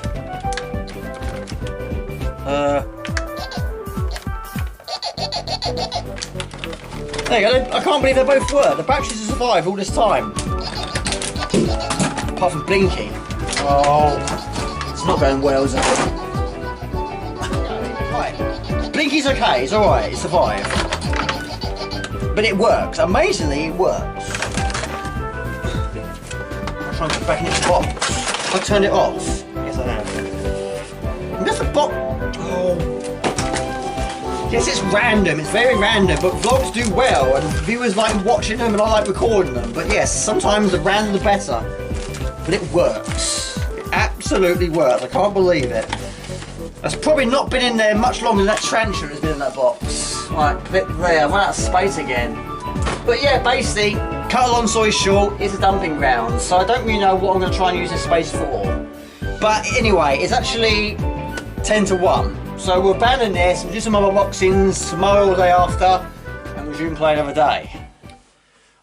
There you go. I can't believe they both work. The batteries have survived all this time. Apart from Blinky. Oh, it's not going well, is it? Blinky's okay, it's alright, it survived. But it works, amazingly it works. try and put it back in its box. I turned it off. Yes, I have. Just the box. Oh. Yes, it's random. It's very random, but vlogs do well, and viewers like watching them, and I like recording them. But yes, sometimes the random the better. But it works. It absolutely works. I can't believe it. That's probably not been in there much longer than that tarantula has been in that box. Right, bit there. I've run out of space again. But yeah, basically, cut a long story short, it's a dumping ground. So I don't really know what I'm going to try and use this space for. But anyway, it's actually 10 to 1. So we'll abandon this, we'll do some other unboxings tomorrow or the day after, and resume playing another day.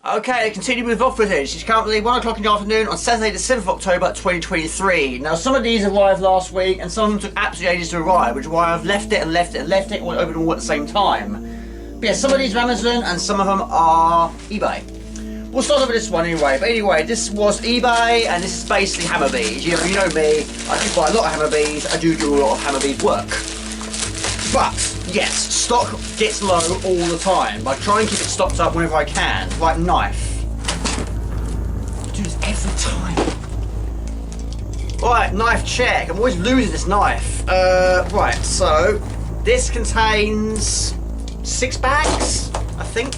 Okay, continue with vlog footage. It's currently 1 o'clock in the afternoon on Saturday the 7th of October 2023. Now some of these arrived last week and some of them took absolutely ages to arrive, which is why I've left it and left it and left it, or opened them all at the same time. But yeah, some of these are Amazon and some of them are eBay. We'll start off with this one anyway. But anyway, this was eBay and this is basically hammer beads. You know me, I do buy a lot of hammer beads, I do a lot of hammer bead work. But, yes, stock gets low all the time. I try and keep it stocked up whenever I can. Like knife. I do this every time. Right, knife check. I'm always losing this knife. Right, so this contains 6 bags, I think.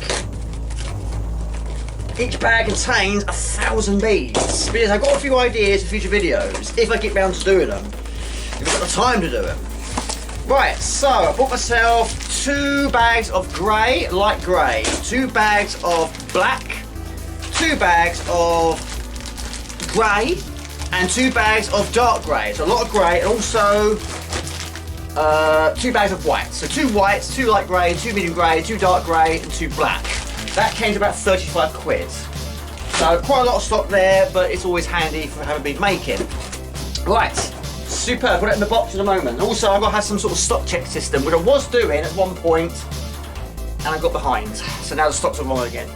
Each bag contains 1,000 beads. Because I've got a few ideas for future videos, if I get round to doing them. If I've got the time to do them. Right, so I bought myself 2 bags of grey, light grey, 2 bags of black, 2 bags of grey, and 2 bags of dark grey. So a lot of grey, and also 2 bags of white. So 2 whites, 2 light grey, 2 medium grey, 2 dark grey, and 2 black. That came to about 35 quid. So quite a lot of stock there, but it's always handy for having been making. Right. Superb, put it in the box in a moment. Also, I've got to have some sort of stock check system, which I was doing at one point, and I got behind. So now the stocks are wrong again.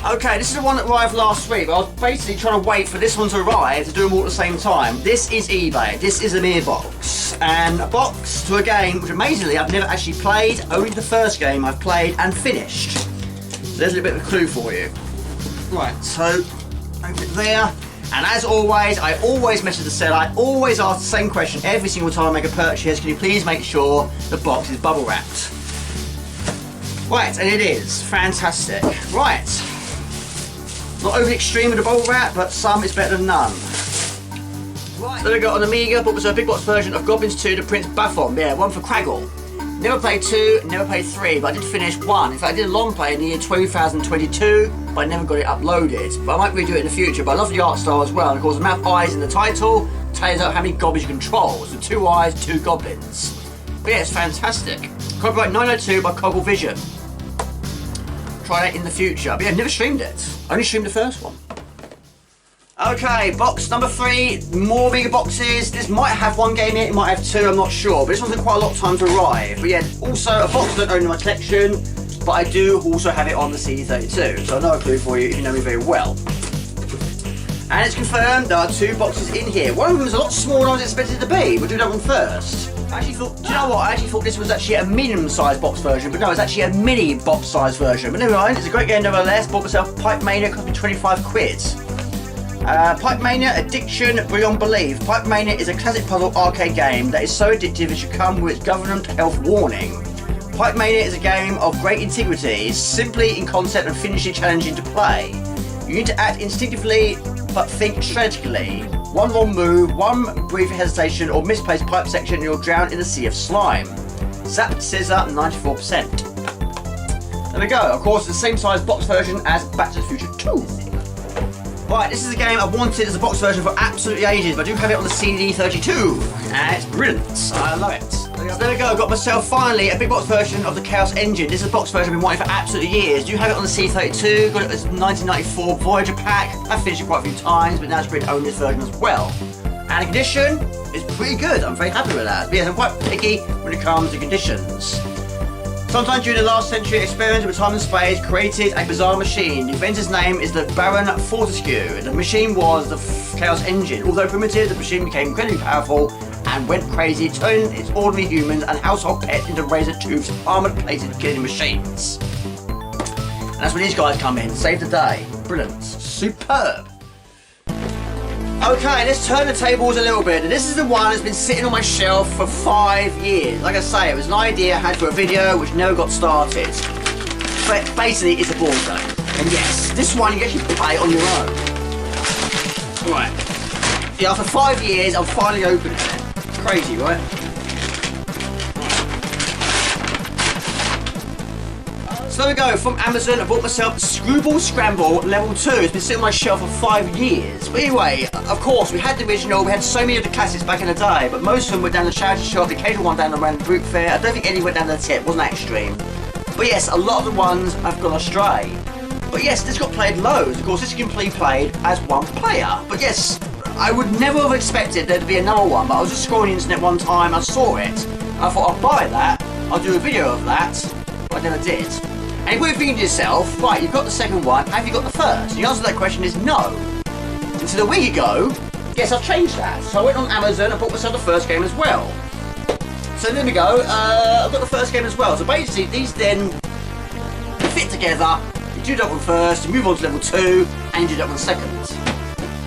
Okay, this is the one that arrived last week. I was basically trying to wait for this one to arrive to do them all at the same time. This is eBay. This is a mere box. And a box to a game which amazingly I've never actually played. Only the first game I've played and finished. So there's a little bit of a clue for you. Right, so open it there. And as always, I always message the seller. I always ask the same question every single time I make a purchase. Can you please make sure the box is bubble wrapped? Right, and it is. Fantastic. Right. Not overly extreme with the bubble wrap, but some is better than none. Right. Then I got an Amiga, but was a big box version of Goblins 2 The Prince Buffon. Yeah, one for Craggle. Never played 2, never played 3, but I did finish 1. In fact, I did a long play in the year 2022, but I never got it uploaded. But I might redo it in the future, but I love the art style as well. And of course, the amount of eyes in the title tells out how many goblins you control. So 2 eyes, 2 goblins. But yeah, it's fantastic. Copyright 902 by Coggle Vision. Try that in the future. But yeah, I've never streamed it. Only streamed the first one. Okay, box number 3, more bigger boxes. This might have 1 game in it, it might have 2, I'm not sure. But this one's been quite a lot of time to arrive. But yeah, also a box I don't own in my collection, but I do also have it on the CD32. So I know a clue for you if you know me very well. And it's confirmed there are 2 boxes in here. One of them is a lot smaller than I was expected it to be. We'll do that one first. I actually thought, do you know what? I actually thought this was actually a medium-sized box version, but no, it's actually a mini box-sized version. But never mind, it's a great game nevertheless. Bought myself Pipe Mania, cost me 25 quid. Pipe Mania Addiction Beyond Belief. Pipe Mania is a classic puzzle arcade game that is so addictive it should come with its government health warning. Pipe Mania is a game of great integrity, simply in concept and finishing challenging to play. You need to act instinctively but think strategically. One wrong move, one brief hesitation or misplaced pipe section and you'll drown in a sea of slime. Zap Scissor 94%. There we go, of course the same size box version as Back to the Future 2. Right, this is a game I've wanted as a box version for absolutely ages, but I do have it on the CD32, and it's brilliant. I love it. So there we go, got myself finally a big box version of the Chaos Engine. This is a box version I've been wanting for absolutely years. Do have it on the CD32, got it as 1994 Voyager pack. I've finished it quite a few times, but now it's been own this version as well. And the condition is pretty good, I'm very happy with that. But yes, I'm quite picky when it comes to conditions. Sometime during the last century, experiments with time and space created a bizarre machine. The inventor's name is the Baron Fortescue. The machine was the Chaos Engine. Although primitive, the machine became incredibly powerful and went crazy, turning its ordinary humans and household pets into razor-toothed, armoured-plated killing machines. And that's when these guys come in, save the day. Brilliant. Superb. Okay, let's turn the tables a little bit. This is the one that's been sitting on my shelf for 5 years. Like I say, it was an idea I had for a video which never got started. But basically, it's a board game. And yes, this one you actually play on your own. Right. Yeah, after 5 years, I'm finally opening it. It's crazy, right? So there we go, from Amazon I bought myself the Screwball Scramble Level 2. It's been sitting on my shelf for 5 years. But anyway, of course, we had the original, we had so many of the classics back in the day, but most of them were down the charity shop, the occasional one down the random group fair. I don't think any went down the tip, wasn't that extreme. But yes, a lot of the ones have gone astray. But yes, this got played loads. Of course, this can be played as one player. But yes, I would never have expected there to be another one, but I was just scrolling the internet one time, I saw it, and I thought I'll buy that, I'll do a video of that, but I never did. And if you're thinking to yourself, right, you've got the second one, have you got the first? And the answer to that question is no. Until a week ago, yes, I've changed that. So I went on Amazon and bought myself the first game as well. So there we go, I've got the first game as well. So basically, these then fit together. You do that one first, you move on to level 2, and you do that one second.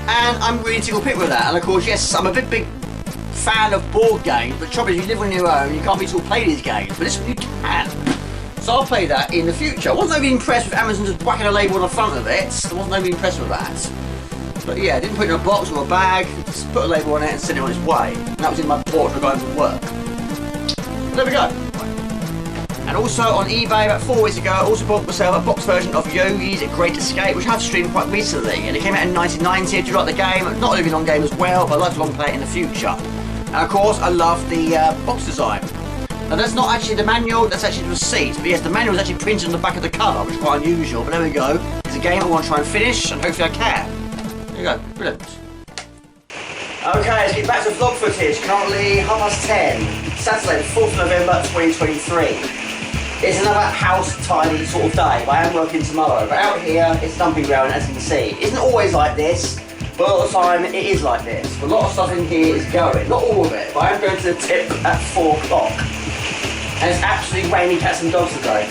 And I'm really tickled pink with that. And of course, yes, I'm a big fan of board games, but the trouble is you live on your own, you can't be able to play these games, but this one you can. So I'll play that in the future. I wasn't overly impressed with Amazon just whacking a label on the front of it. I wasn't overly impressed with that. But yeah, I didn't put it in a box or a bag, just put a label on it and send it on its way. And that was in my porch for going to work. But there we go. And also on eBay about 4 weeks ago, I also bought myself a box version of Yogi's Great Escape, which I've streamed quite recently. And it came out in 1990. I do like the game, not a living on game as well, but I'd like to long play it in the future. And of course, I love the box design. Now that's not actually the manual, that's actually the receipt. But yes, the manual is actually printed on the back of the cover, which is quite unusual. But there we go. It's a game I want to try and finish, and hopefully I can. There you go, brilliant. Okay, let's get back to vlog footage. Currently 10:30, Saturday the 4th of November 2023. It's another house tidy sort of day, but I am working tomorrow. But out here, it's dumping ground, as you can see. It isn't always like this, but a lot of the time it is like this. But a lot of stuff in here is going, not all of it, but I am going to the tip at 4 o'clock. And it's absolutely raining cats and dogs today.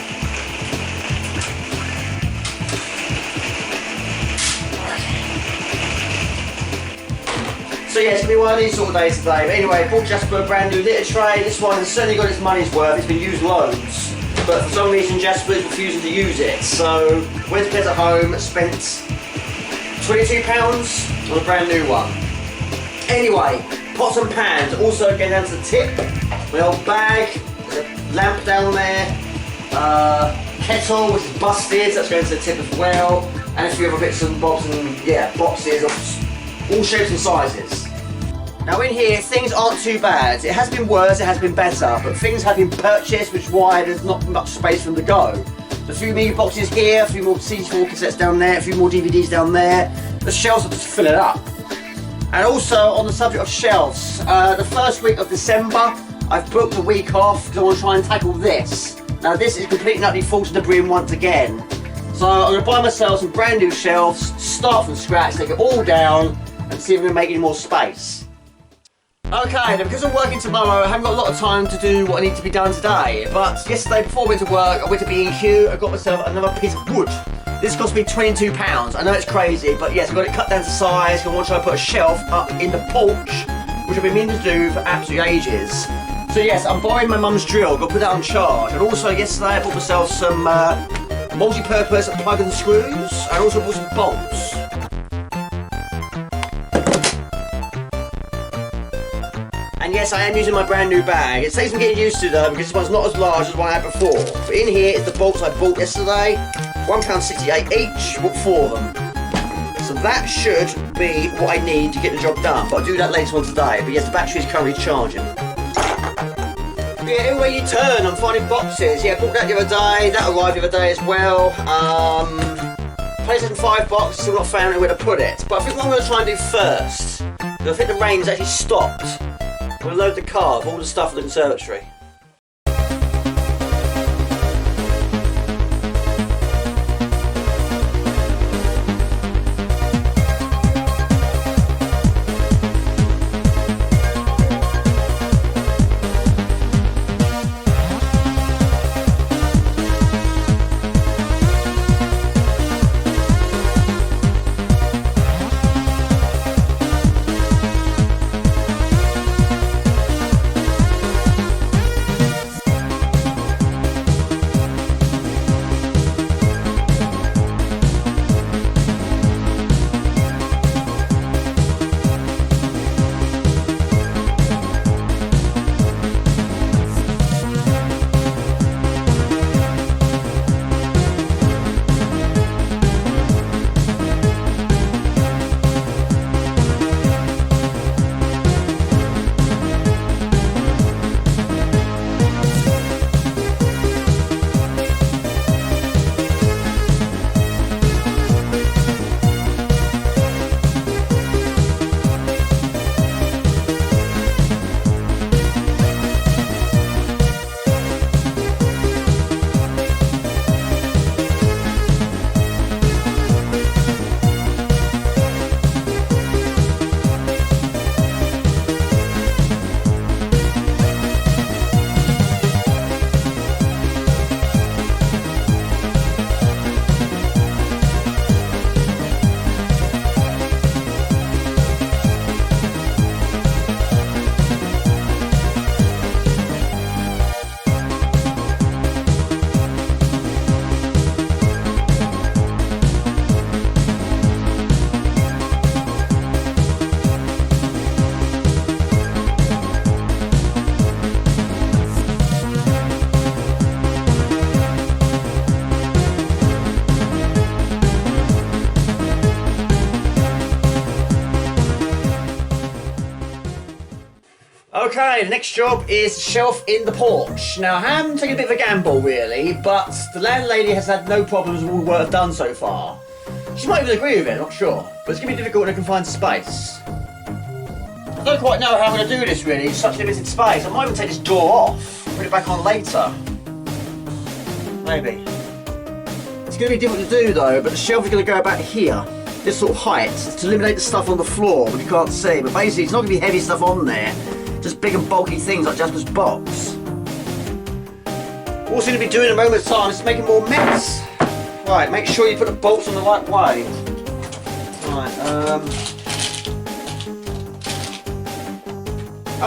So yeah, it's going to be one of these sort of days today. But anyway, I bought Jasper a brand new litter tray. This one has certainly got its money's worth. It's been used loads. But for some reason Jasper is refusing to use it. So went to bed at home, spent £22 on a brand new one. Anyway, pots and pans, also going down to the tip. My old bag, there's a lamp down there, kettle which is busted, that's going to the tip as well, and a few other bits and bobs and yeah, boxes of all shapes and sizes. Now in here, things aren't too bad. It has been worse, it has been better, but things have been purchased, which is why there's not much space for them to go. There's a few mini boxes here, a few more CD4 cassettes down there, a few more DVDs down there. The shelves are just filling up. And also, on the subject of shelves, the first week of December, I've booked a week off because I want to try and tackle this. Now this is completely and utterly full to the brim once again. So I'm going to buy myself some brand new shelves, start from scratch, take it all down, and see if we can make any more space. Okay, then because I'm working tomorrow, I haven't got a lot of time to do what I need to be done today. But yesterday, before I went to work, I went to B&Q, I got myself another piece of wood. This cost me £22. I know it's crazy, but yes, I've got it cut down to size. I want to try and put a shelf up in the porch, which I've been meaning to do for absolute ages. So yes, I'm borrowing my mum's drill, got to put that on charge. And also yesterday, I bought myself some multi-purpose plug and screws, and also bought some bolts. And yes, I am using my brand new bag. It takes me getting used to though, because this one's not as large as the one I had before. But in here is the bolts I bought yesterday. £1.68 each, bought 4 of them. So that should be what I need to get the job done. But I'll do that later on today. But yes, the battery is currently charging. Yeah, everywhere you turn, I'm finding boxes. Yeah, I bought that the other day. That arrived the other day as well. PlayStation 5 box, still not found anywhere to put it. But I think what I'm going to try and do first, because I think the rain's actually stopped. I'm going to load the car of all the stuff in the conservatory. Okay, the next job is shelf in the porch. Now, I am taking a bit of a gamble, really, but the landlady has had no problems with all the work I've done so far. She might even agree with it, not sure, but it's going to be difficult in a confined space. I don't quite know how I'm going to do this, really, in such limited space. I might even take this door off, put it back on later. Maybe. It's going to be difficult to do, though, but the shelf is going to go about here. This sort of height, to eliminate the stuff on the floor, but you can't see. But basically, it's not going to be heavy stuff on there. Just big and bulky things like Jasper's box. All we're going to be doing in a moment's time is making more mess. Right, make sure you put the bolts on the right way. Right,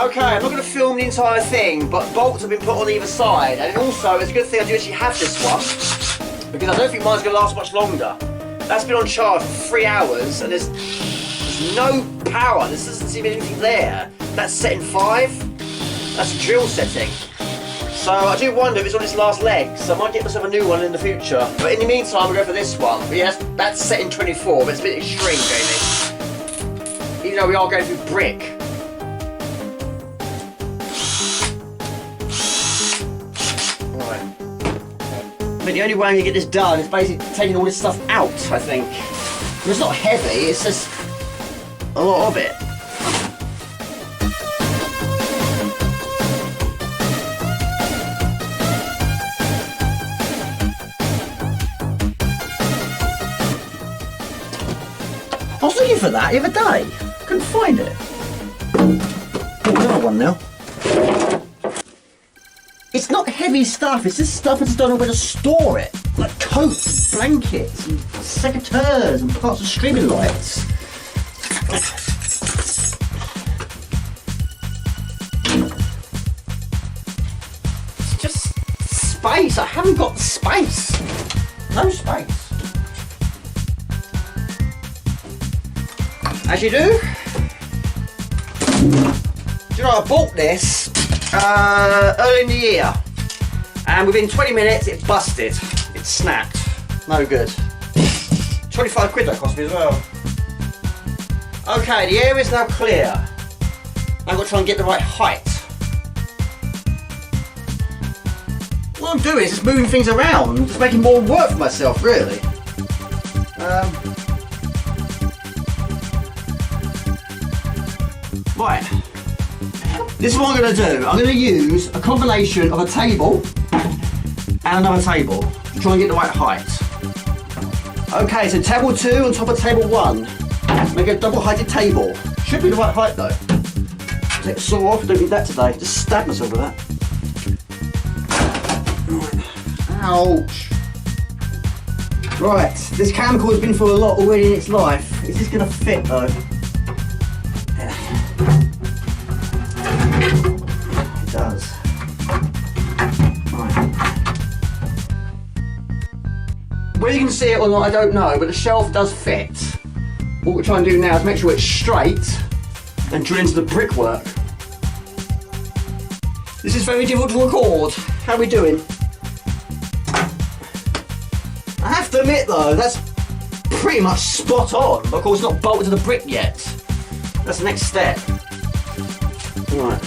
okay, I'm not going to film the entire thing, but bolts have been put on either side. And also, it's a good thing I do actually have this one, because I don't think mine's going to last much longer. That's been on charge for 3 hours, and there's no power. There doesn't seem anything there. That's setting 5. That's a drill setting. So I do wonder if it's on its last leg, so I might get myself a new one in the future. But in the meantime, I'll go for this one. But yeah, that's setting 24, but it's a bit extreme, Jamie. Even though we are going through brick. Right. I mean, the only way I'm going to get this done is basically taking all this stuff out, I think. And it's not heavy, it's just a lot of it. I was looking for that the other day. Couldn't find it. Oh, another one now. It's not heavy stuff, it's just stuff I just don't know where to store it. Like coats, blankets, and secateurs, and parts of streaming lights. It's just space. I haven't got space. No space. As you do. Do you know, I bought this early in the year, and within 20 minutes it busted. It snapped. No good. 25 quid that cost me as well. Okay, the area is now clear. I've got to try and get the right height. What I'm doing is just moving things around, just making more work for myself, really. Right. This is what I'm going to do. I'm going to use a combination of a table and another table to try and get the right height. Okay, so table 2 on top of table 1. Make a double-heighted table. Should be the right height though. Take the saw off, don't need that today. Just stab myself with that. Ouch. Right, this camcorder's been through a lot already in its life. Is this going to fit though? It does. Right. Whether you can see it or not, I don't know, but the shelf does fit. What we're trying to do now is make sure it's straight and drill into the brickwork. This is very difficult to record. How are we doing? I have to admit though, that's pretty much spot on. But of course, it's not bolted to the brick yet. That's the next step. Right.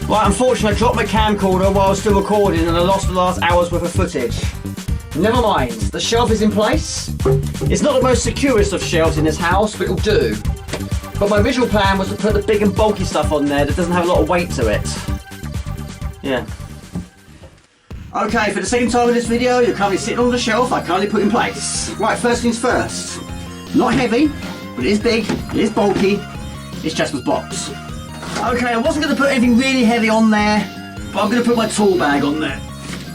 Right, unfortunately I dropped my camcorder while I was still recording and I lost the last hour's worth of footage. Never mind, the shelf is in place. It's not the most securest of shelves in this house, but it'll do. But my original plan was to put the big and bulky stuff on there that doesn't have a lot of weight to it. Yeah. Okay, for the second time in this video, you're currently sitting on the shelf I currently put in place. Right, first things first. Not heavy, but it is big, it is bulky, it's Jasper's box. Okay, I wasn't going to put anything really heavy on there, but I'm going to put my tool bag on there.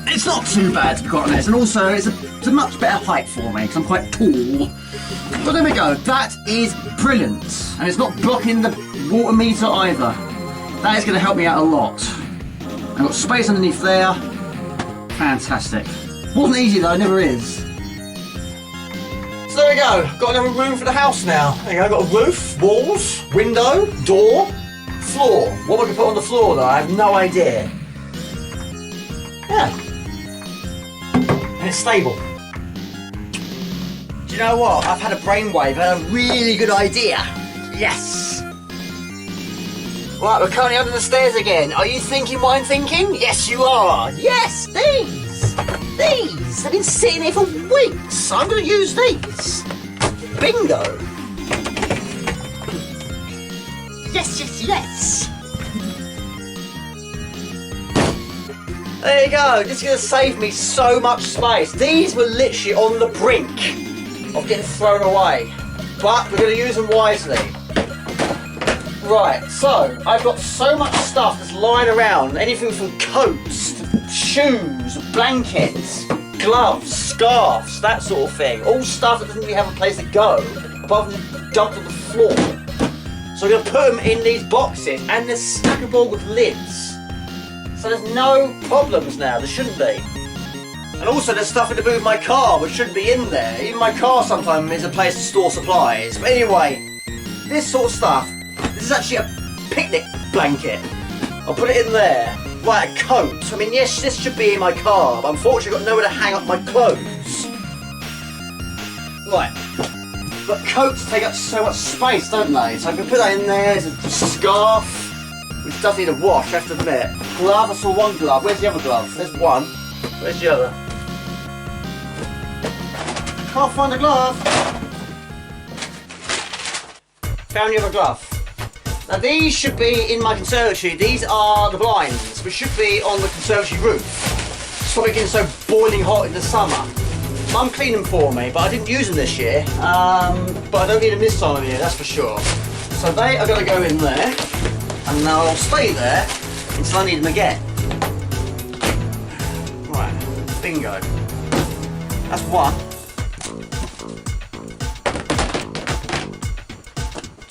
It's not too bad, to be quite honest, and also it's a much better height for me, because I'm quite tall. But there we go, that is brilliant. And it's not blocking the water meter either. That is going to help me out a lot. I've got space underneath there. Fantastic. Wasn't easy though, never is. So there we go, got another room for the house now. There you go, I've got a roof, walls, window, door, floor. What am I going to put on the floor though? I have no idea. Yeah. And it's stable. Do you know what? I've had a brainwave and a really good idea. Yes. Right, we're currently under the stairs again. Are you thinking what I'm thinking? Yes, you are. Yes, these. These. They've been sitting here for weeks. I'm going to use these. Bingo. Yes, yes, yes. There you go. This is going to save me so much space. These were literally on the brink of getting thrown away. But we're going to use them wisely. Right, so I've got so much stuff that's lying around, anything from coats, to shoes, blankets, gloves, scarves, that sort of thing. All stuff that doesn't really have a place to go, apart from dumped on the floor. So I'm going to put them in these boxes, and they're stackable with lids. So there's no problems now, there shouldn't be. And also there's stuff in the boot of my car which shouldn't be in there. Even my car sometimes is a place to store supplies. But anyway, this sort of stuff. This is actually a picnic blanket. I'll put it in there. Right, a coat. I mean, yes, this should be in my car, but unfortunately I've got nowhere to hang up my clothes. Right. But coats take up so much space, don't they? So I can put that in there. There's a scarf, which does need a wash, I have to admit. Glove, I saw one glove. Where's the other glove? There's one. Where's the other? Can't find the glove. Found the other glove. Now these should be in my conservatory. These are the blinds, which should be on the conservatory roof. It's probably getting so boiling hot in the summer. Mum cleaned them for me, but I didn't use them this year. But I don't need them this time of year, that's for sure. So they are going to go in there, and they'll stay there until I need them again. Right, bingo. That's one.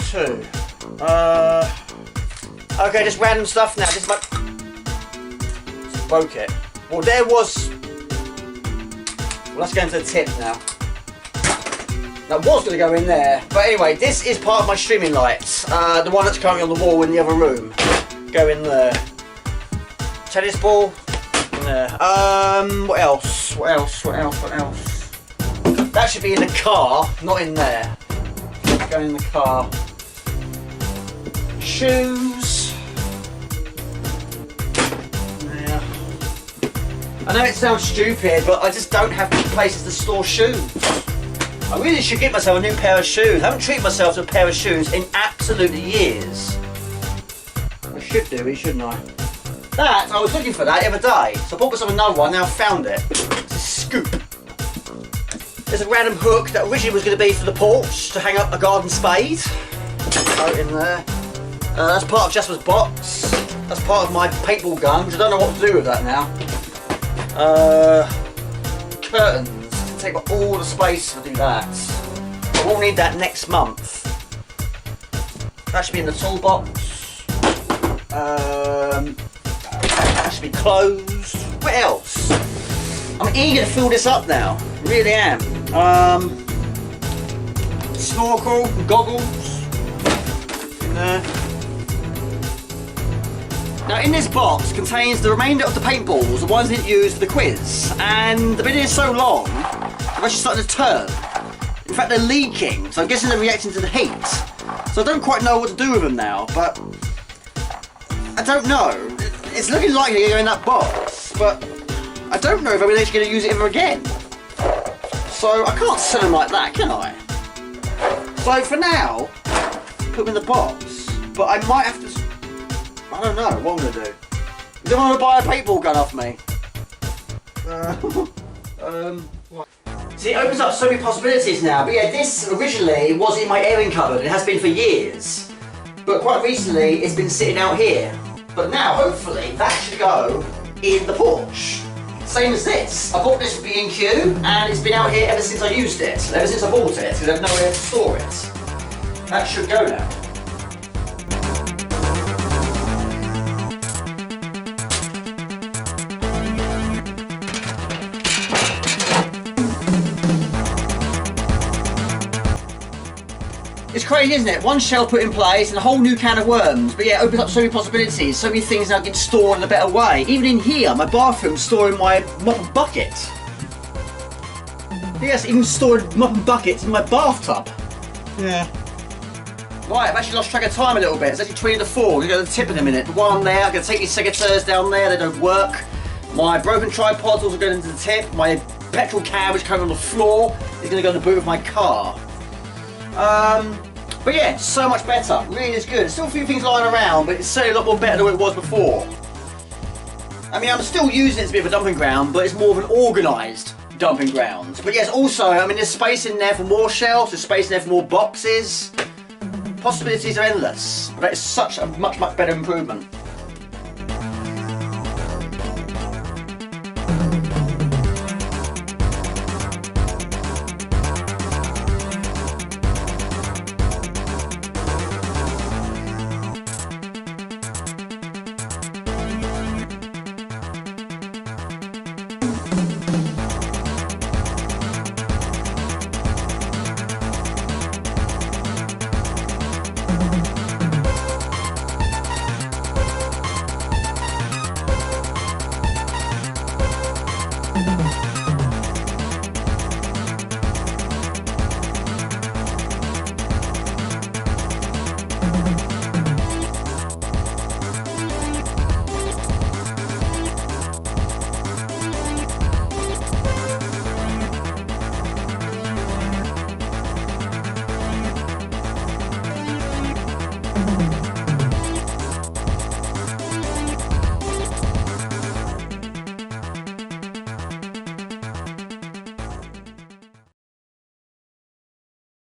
Two. Okay, just random stuff now. This might broke it. Well, there was. Well, let's go into the tip now. That was going to go in there, but anyway, this is part of my streaming lights. The one that's currently on the wall in the other room. Go in there. Tennis ball. In there. What else? What else? What else? What else? That should be in the car, not in there. Go in the car. Shoes. Yeah. I know it sounds stupid, but I just don't have places to store shoes. I really should get myself a new pair of shoes. I haven't treated myself to a pair of shoes in absolutely years. I should do it, shouldn't I? That, I was looking for that the other day. So I bought myself another one, now I found it. It's a scoop. There's a random hook that originally was going to be for the porch to hang up a garden spade. Go in there. That's part of Jasper's box. That's part of my paintball gun, which I don't know what to do with that now. Curtains. It's going to take up all the space to do that. I will need that next month. That should be in the toolbox. That should be closed. What else? I'm eager to fill this up now. Really am. Snorkel, goggles. In there. Now in this box contains the remainder of the paintballs, the ones that used for the quiz, and the video is so long, they're actually starting to turn. In fact, they're leaking, so I'm guessing they're reacting to the heat. So I don't quite know what to do with them now, but I don't know. It's looking likely to go in that box, but I don't know if I'm actually going to use it ever again. So I can't sell them like that, can I? So for now, put them in the box, but I might have to. I don't know what I'm going to do. You don't want to buy a paintball gun off me? See, it opens up so many possibilities now. But yeah, this originally was in my airing cupboard. It has been for years. But quite recently, it's been sitting out here. But now, hopefully, that should go in the porch. Same as this. I bought this for B&Q, and it's been out here ever since I used it. Ever since I bought it, because I have nowhere to store it. That should go now. It's crazy, isn't it? One shelf put in place and a whole new can of worms. But yeah, it opens up so many possibilities, so many things now get stored in a better way. Even in here, my bathroom, storing my mop and bucket. Yes, even stored mop and buckets in my bathtub. Yeah. Right, I've actually lost track of time a little bit. It's actually 20 to 4. We're going to go to the tip in a minute. The one there, I'm going to take these secateurs down there, they don't work. My broken tripod's also going into the tip. My petrol can, which comes on the floor, is going to go in the boot of my car. But yeah, so much better. Really is good. There's still a few things lying around, but it's certainly a lot more better than what it was before. I mean, I'm still using it as a bit of a dumping ground, but it's more of an organised dumping ground. But yes, also, I mean, there's space in there for more shelves, there's space in there for more boxes. Possibilities are endless. But that is such a much better improvement.